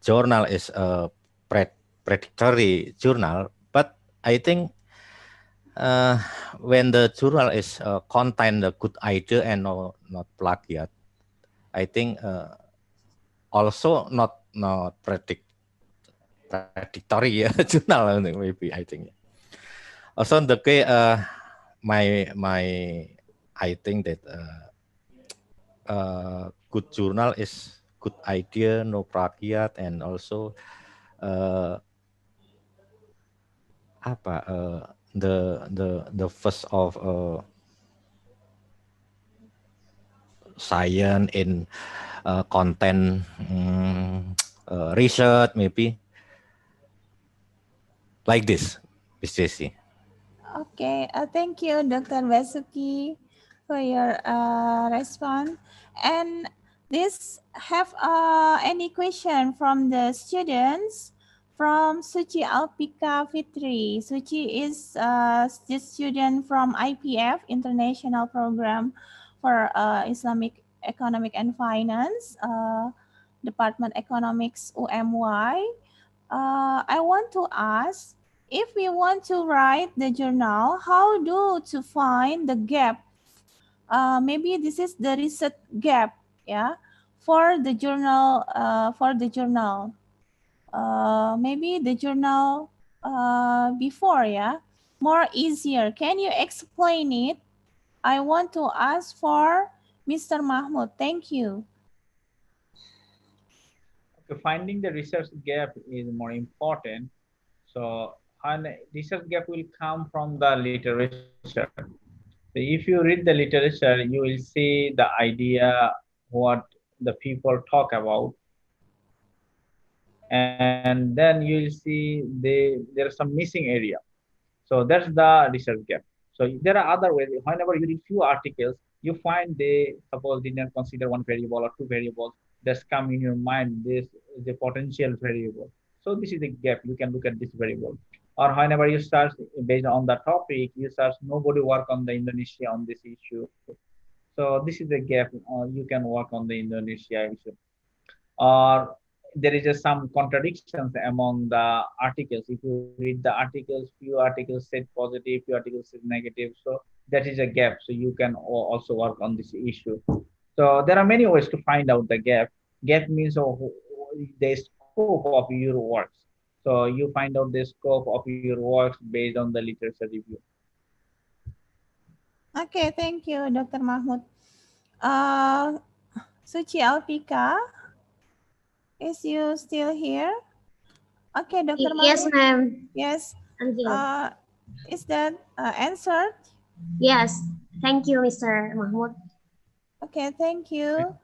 journal is a predatory journal, but I think when the journal is contain the good idea and not plagiat, I think also not predatory journal maybe, I think. Also the case my I think that good journal is good idea, no plagiat, and also the first of science in content research, maybe like this, Miss Jessie. Okay, thank you, Dr. Basuki, for your response. And this have any question from the students? From Suci Alpika Fitri. Suci is the student from IPF, International Program for Islamic Economic and Finance, Department Economics UMY. I want to ask, if we want to write the journal, how to find the gap? Maybe this is the research gap, yeah, for the journal. Maybe the journal before, yeah, more easier. Can you explain it? I want to ask for Mr. Mahmud. Thank you. Okay, finding the research gap is more important. So, and research gap will come from the literature. So if you read the literature, you will see the idea what the people talk about, and then you will see there's some missing area. So that's the research gap. So there are other ways. Whenever you read few articles, you find they suppose didn't consider one variable or two variables that's come in your mind. This is a potential variable. So this is a gap. You can look at this variable. or whenever you search based on the topic, you search nobody work on the Indonesia on this issue. So this is a gap. You can work on the Indonesia issue. Or there is some contradictions among the articles. If you read the articles, few articles said positive, few articles said negative. So that is a gap. So you can also work on this issue. So there are many ways to find out the gap. Gap means the scope of your works. So you find out the scope of your works based on the literature review. Okay, thank you, Dr. Mahmud. Uh, Suci Alpika, is you still here? Okay, Dr. Yes, Mahmud. ma'am. Yes. I'm here. Is that answered? Yes. Thank you, Mr. Mahmud. Okay, thank you.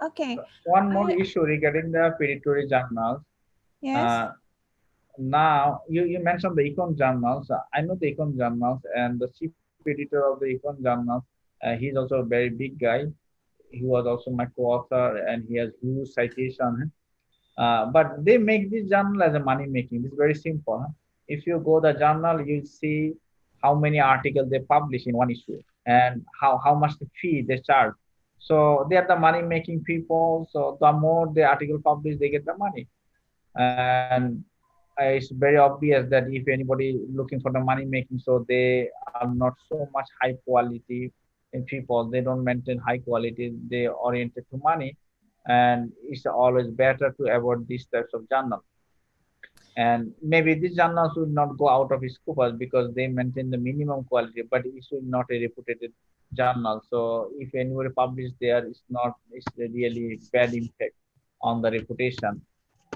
Okay. One more issue regarding the predatory journals. Yes. Now, you mentioned the econ journals. I know the econ journals, and the chief editor of the econ journals, he's also a very big guy. He was also my co-author, and he has huge citation. But they make this journal as a money making. It's very simple. If you go the journal, you'll see how many articles they publish in one issue and how much the fee they charge. So they are the money making people. So the more the article published, they get the money. And it's very obvious that if anybody looking for the money making, so they are not so much high quality in people. They don't maintain high quality. They oriented to money, and it's always better to avoid these types of journals. And maybe these journals will not go out of scopus because they maintain the minimum quality, but it's not a reputed journal. So if anybody publish there, it's a really bad impact on the reputation.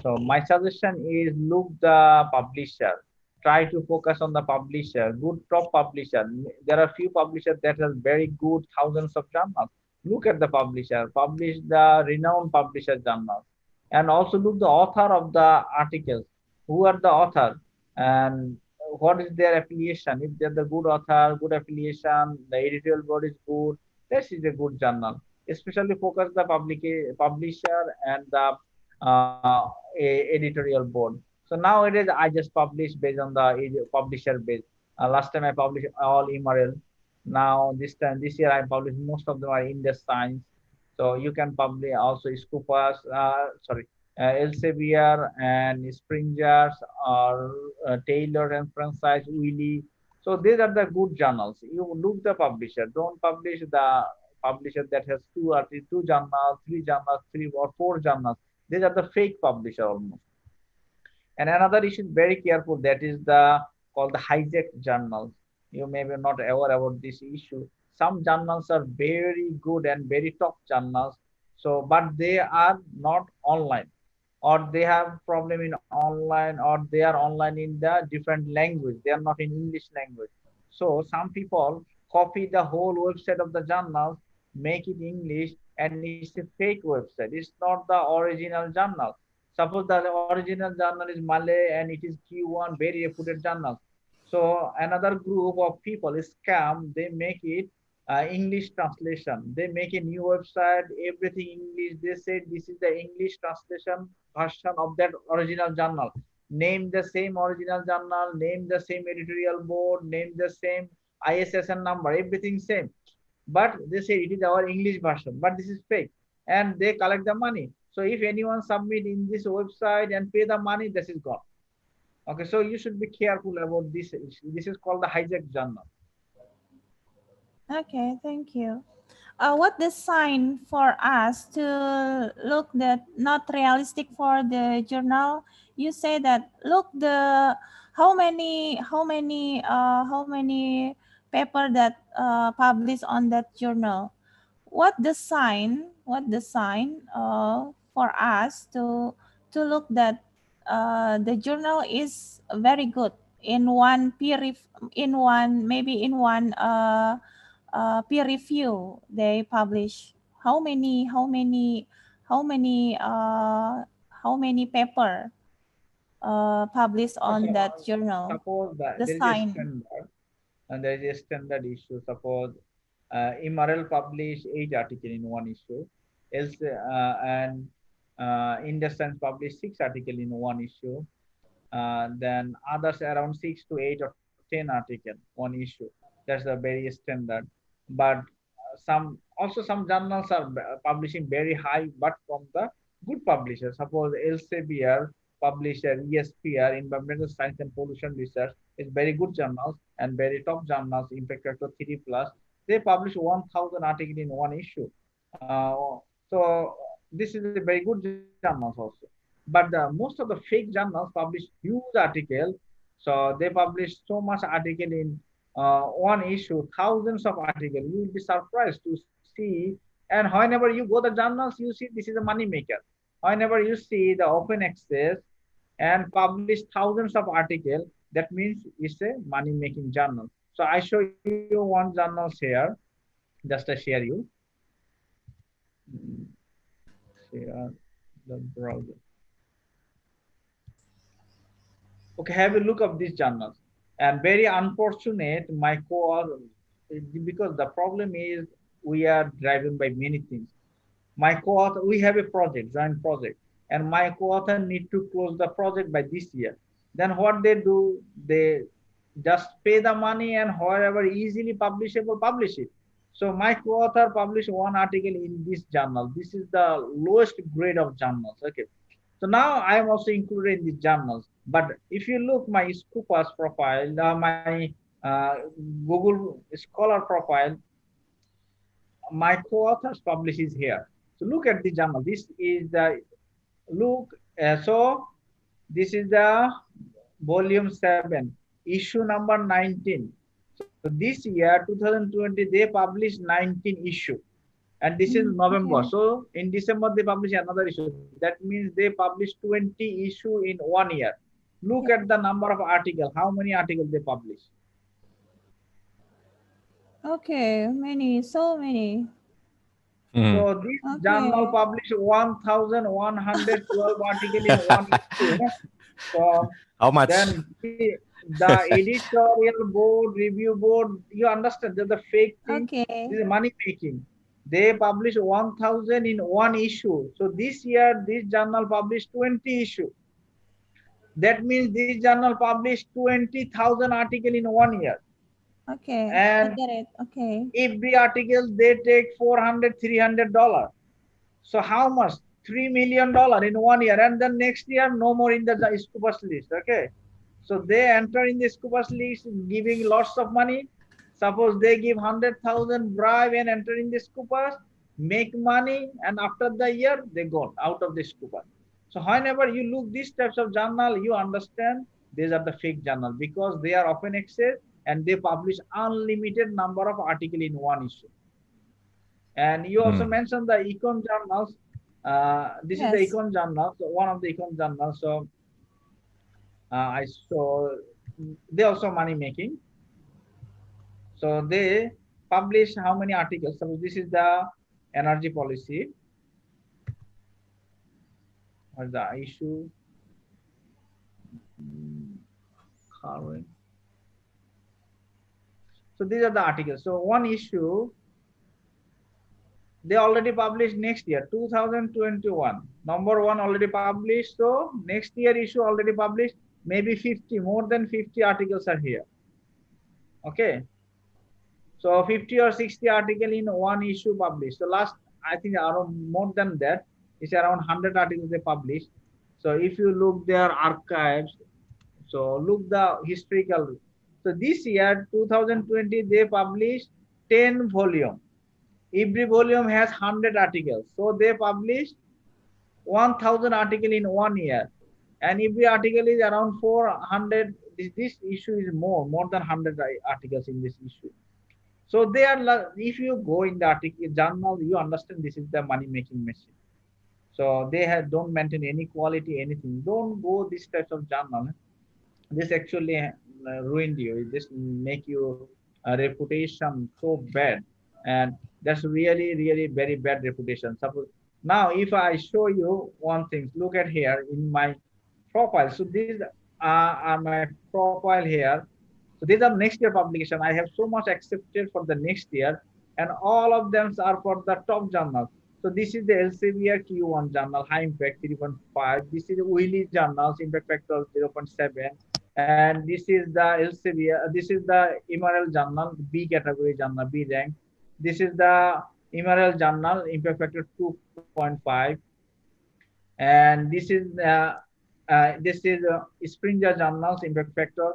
So my suggestion is look the publisher. Try to focus on the publisher, good top publisher. There are few publishers that have very good thousands of journals. Look at the publisher, publish the renowned publisher journals, and also look the author of the articles. Who are the author and what is their affiliation? If they're the good author, good affiliation, the editorial board is good, this is a good journal. Especially focus the publisher and the editorial board. So nowadays I just publish based on the publisher base. Last time I published all Immoral. Now this year I published most of them are in the science. So you can publish also Scopus, Elsevier and Springers or Taylor and Francis Wiley. So these are the good journals. You look the publisher. Don't publish the publisher that has two journals, three journals, three or four journals. These are the fake publisher almost. And another issue is very careful. That is the called the hijack journals. You may be not aware about this issue. Some journals are very good and very top journals. So, but they are not online, or they have problem in online, or they are online in the different language. They are not in English language. So some people copy the whole website of the journal, make it English, and it's a fake website. It's not the original journal. Suppose the original journal is Malay and it is Q1, very reputed journal. So another group of people scam, they make it English translation. They make a new website, everything English. They say this is the English translation version of that original journal. Name the same original journal, name the same editorial board, name the same ISSN number, everything same. But they say it is our English version, but this is fake. And they collect the money. So if anyone submit in this website and pay the money, this is gone. Okay, so you should be careful about this issue. This is called the hijack journal. Okay, thank you. What the sign for us to look that not realistic for the journal? You say that look the how many paper that published on that journal. What the sign for us to look that the journal is very good in one peer review they publish. How many paper published on that journal? Suppose that The there is a sign. standard, and there is a standard issue. Suppose Immoral publish 8 articles in one issue, else and IndusScience publish 6 articles in one issue, then others around 6 to 8 or 10 articles, one issue. That's a very standard. But some journals are publishing very high, but from the good publishers. Suppose Elsevier publisher, ESPR, Environmental Science and Pollution Research, is very good journals and very top journals, Impact Factor 3 plus. They publish 1,000 articles in one issue. So this is a very good journals also. But most of the fake journals publish huge article. So they publish so much article in one issue, thousands of articles. You will be surprised to see. And whenever you go the journals, you see this is a money maker. Whenever you see the open access and publish thousands of articles, that means it's a money making journal. So I show you one journal here. Just to share you. Share the browser. Okay, have a look of these journals. And very unfortunate, my co-author, because the problem is we are driven by many things. My co-author, we have a project, joint project, and my co-author need to close the project by this year. Then what they do, they just pay the money and wherever easily publishable, publish it. So my co-author published one article in this journal. This is the lowest grade of journals. Okay. So now I am also included in the journals. But if you look my Scopus profile, my Google Scholar profile, my co-authors publishes here. So look at the journal. This is the so this is the volume 7, issue number 19. So this year 2020 they published 19 issue. And this is November. Okay. So in December, they publish another issue. That means they publish 20 issue in 1 year. Look at the number of articles. How many articles they publish? Okay, many, so many. So this journal published 1,112 articles in 1 issue. So how much? Then the editorial board, review board, you understand that the fake thing. Okay. This is money making. They publish 1,000 in 1 issue. So this year, this journal published 20 issue. That means this journal published 20,000 articles in 1 year. Okay, and I get it. Okay. Every article they take $400, $300. So how much? $3 million in 1 year, and then next year no more in the Scopus list. Okay, so they enter in the Scopus list, giving lots of money. Suppose they give 100,000 bribe and enter in the Scopus, make money, and after the year they go out of the Scopus. So whenever you look these types of journal, you understand these are the fake journal because they are open access and they publish unlimited number of articles in 1 issue. And you also mentioned the econ journals. This is the econ journal, so one of the econ journals. So I saw they also money making. So they publish how many articles? So this is the energy policy. Or the issue. Current. So these are the articles. So 1 issue, they already published next year, 2021. Number 1 already published. So next year issue already published. Maybe 50, more than 50 articles are here. Okay. So 50 or 60 articles in 1 issue published. So last, I think around more than that, it's around 100 articles they published. So if you look their archives, so look the historical. So this year, 2020, they published 10 volumes. Every volume has 100 articles. So they published 1,000 articles in 1 year. And every article is around 400. This issue is more than 100 articles in this issue. So they are, if you go in the article journal, you understand this is the money making machine. So they don't maintain any quality, anything. Don't go this types of journal. This actually ruined you. This make you a reputation so bad, and that's really, really very bad reputation. Suppose now, if I show you one thing, look at here in my profile. So these are my profile here. So these are next year publication. I have so much accepted for the next year, and all of them are for the top journals. So this is the Elsevier Q1 journal, high impact 3.5. This is Wiley journals, impact factor 0.7. And this is the Elsevier, this is the Emerald journal, B category journal, B rank. This is the Emerald journal, impact factor 2.5. And this is Springer journals, impact factor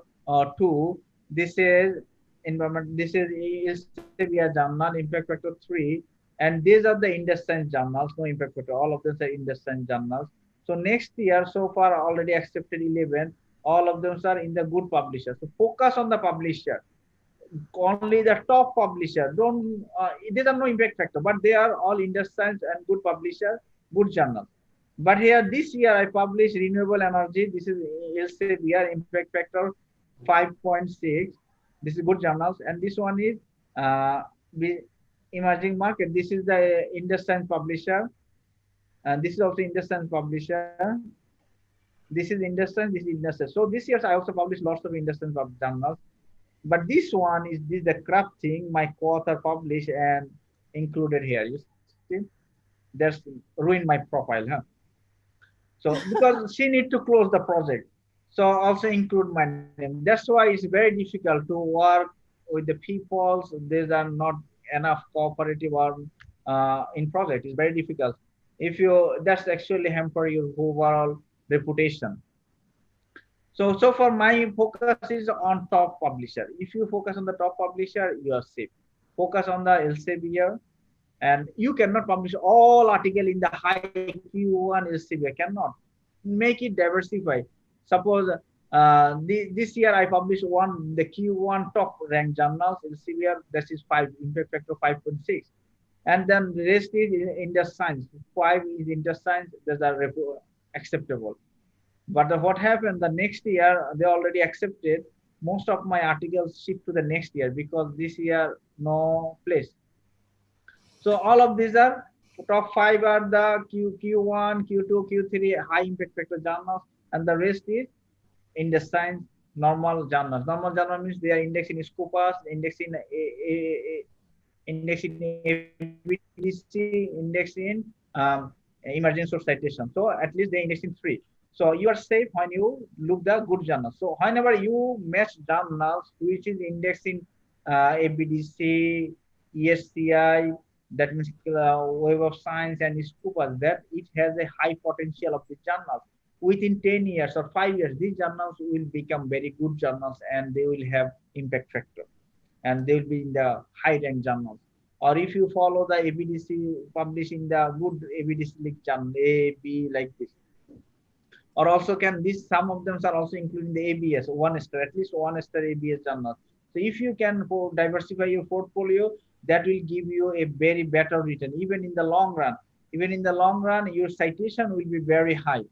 2. This is environment. This is Elsevier journal, impact factor 3. And these are the industry journals, no impact factor. All of them are industry journals. So next year, so far already accepted 11. All of them are in the good publisher. So focus on the publisher. Only the top publisher. Don't. These are no impact factor, but they are all industry and good publisher, good journals. But here this year I published renewable energy. This is Elsevier impact factor 5.6. This is good journals, and this one is emerging market. This is the industry publisher, and this is also industry publisher. This is industry, this is industry. So this year I also published lots of industry journals. But this one is the crafting my co-author published and included here. You see, that's ruined my profile, huh? So because she need to close the project, so also include my name. That's why it's very difficult to work with the people. So these are not enough cooperative or in project. It's very difficult. If you that's actually hamper your overall reputation. So for my focus is on top publisher. If you focus on the top publisher, you are safe. Focus on the Elsevier, and you cannot publish all article in the high Q1 Elsevier. Cannot. Make it diversify. Suppose this year I published the Q1 top ranked journals Elsevier. That is 5, impact factor 5.6, and then the rest is industry science. 5 is industry science. Those are acceptable. But what happened the next year, they already accepted most of my articles shift to the next year because this year no place. So all of these are top 5 are the Q1, Q2, Q3 high impact factor journals, and the rest is in the science normal journals. Normal journal means they are indexed in Scopus, indexed in ABDC, indexed in emerging source citation. So at least they index in 3. So you are safe when you look the good journals. So whenever you match journals which is indexed in ABDC, ESCI, that means Web of Science and Scopus, that it has a high potential of the journals. Within 10 years or 5 years, these journals will become very good journals and they will have impact factor. And they will be in the high rank journals. Or if you follow the ABDC, publishing the good ABDC link journal, A, B, like this. Or also some of them are also including the ABS, 1 star, at least 1 star ABS journal. So if you can diversify your portfolio, that will give you a very better return, even in the long run. Even in the long run, your citation will be very high.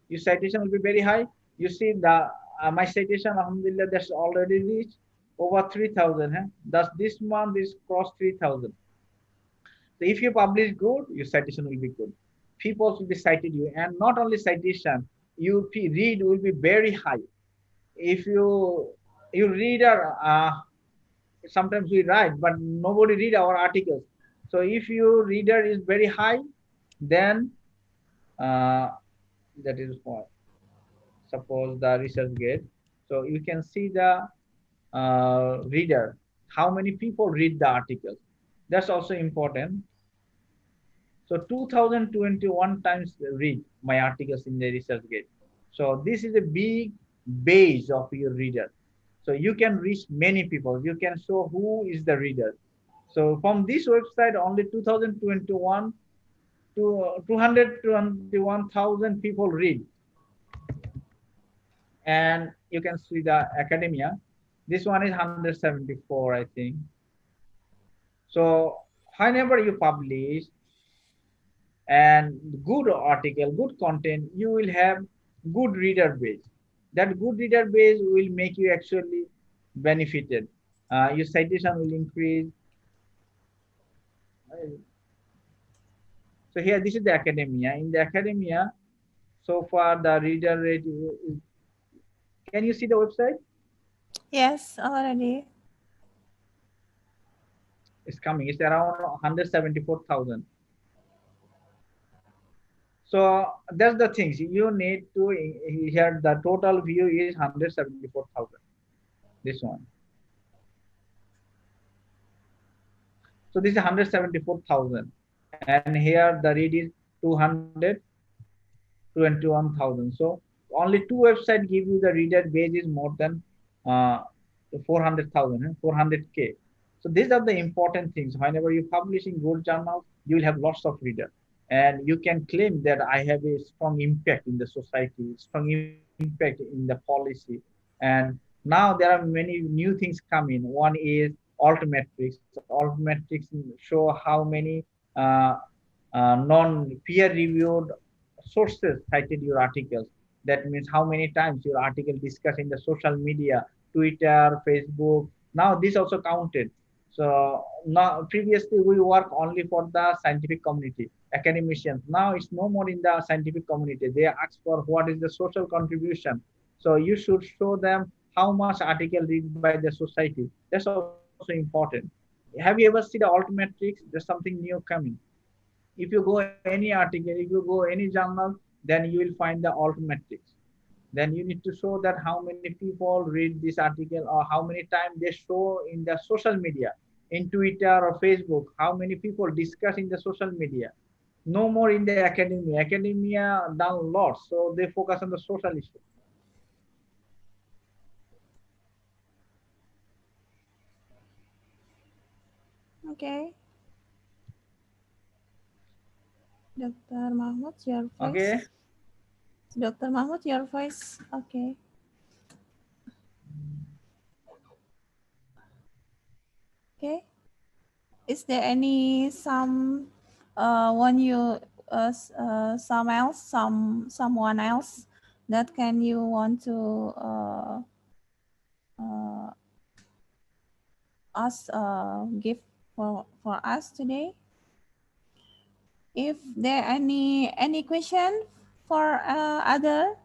Your citation will be very high. You see my citation, alhamdulillah, that's already reached over 3,000. Huh? Thus this month is crossed 3,000. So if you publish good, your citation will be good. People will be cited you, and not only citation, your read will be very high. If your reader, sometimes we write, but nobody read our articles. So if your reader is very high, then that is what. Suppose the ResearchGate. So you can see the reader, how many people read the articles. That's also important. So 2021 times read my articles in the ResearchGate. So this is a big base of your reader. So you can reach many people. You can show who is the reader. So from this website, only 2021 to 221,000 people read. And you can see the academia. This one is 174, I think. So whenever you publish and good article, good content, you will have good reader base. That good reader base will make you actually benefited. Your citation will increase. So here, this is the academia. In the academia, so far the reader rate is, can you see the website? Yes, already. It's coming. It's around 174,000. So that's the things you need to here. The total view is 174,000. This one. So this is 174,000, and here the read is 221,000. So only two websites give you the reader base is more than 400,000, 400K. So these are the important things. Whenever you publish in good journals, you will have lots of readers, and you can claim that I have a strong impact in the society, strong impact in the policy. And now there are many new things coming. One is Altmetrics. Altmetrics show how many uh, non-peer-reviewed sources cited your articles. That means how many times your article discussed in the social media, Twitter, Facebook. Now this also counted. So now previously we work only for the scientific community, academicians. Now it's no more in the scientific community. They ask for what is the social contribution. So you should show them how much article read by the society. That's also important. Have you ever seen the Altmetrics? There's something new coming. If you go any article, if you go any journal, then you will find the Altmetrics. Then you need to show that how many people read this article or how many times they show in the social media, in Twitter or Facebook, how many people discuss in the social media. No more in the academia. Academia done a lot, so they focus on the social issue. Okay. Dr. Mahmud, your voice. Okay. Dr. Mahmud, your voice. Okay. Okay. Is there any someone else that can you want to give for us today? If there any question for other?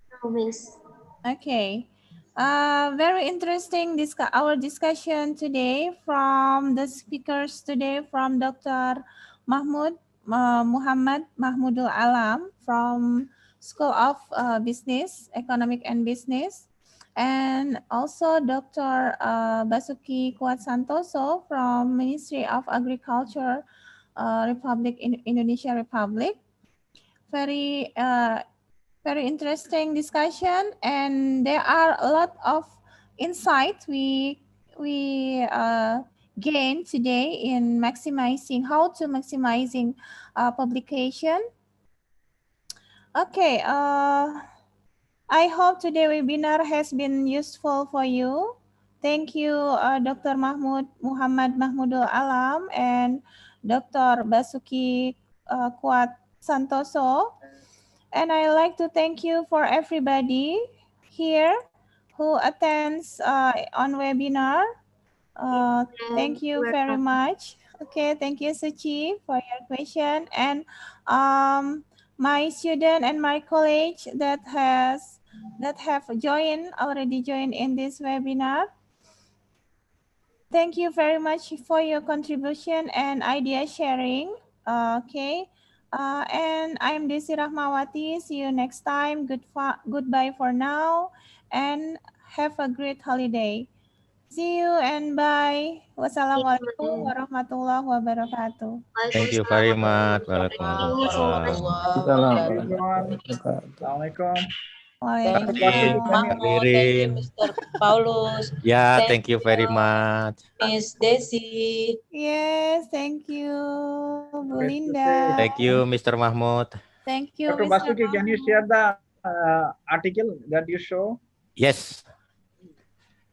No, Miss. Okay. Very interesting our discussion today from the speakers today from Dr. Muhammad Mahmudul Alam from School of Business, Economic and Business, and also Dr. Basuki Santoso from Ministry of Agriculture, Indonesia Republic. Very interesting discussion, and there are a lot of insights we gain today in maximizing how to maximizing publication. Okay, I hope today webinar has been useful for you. Thank you, Dr. Muhammad Mahmudul Alam and Dr. Basuki Santoso. And I like to thank you for everybody here who attends on webinar. Thank you very much. Okay, thank you, Suchi, for your question. And my student and my colleague that have already joined in this webinar. Thank you very much for your contribution and idea sharing. Okay. And I'm Desi Rahmawati. See you next time. Goodbye for now, and have a great holiday. See you and bye. Wassalamualaikum warahmatullahi wabarakatuh. Thank you very much. Waalaikumsalam Everyone. Assalamualaikum. Thank you, Waalaikumsalam. Mahmud. Thank you, Mr. Paulus. Yeah, thank you very much. Miss Desi. Yes, thank you, Bu Linda. Thank you, Mr. Mahmud. Thank you, Dr. Mr. Basuki, can you share the article that you show? Yes.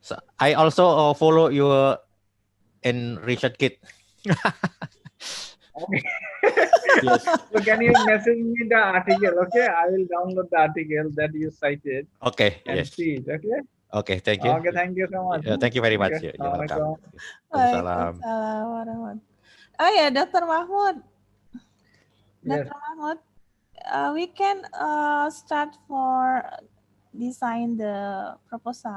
So I also follow you in Research Kit. Okay. Yes. So can you message me the article? Okay, I will download the article that you cited. Okay. And Yes. see it. Okay. Okay. Thank you. Okay. Thank you so much. Thank you very much. Okay. You're welcome. Waalaikumsalam warahmatullahi. Oh ya, Dr. Mahmud. Yes. Dr. Mahmud, we can start for design the proposal.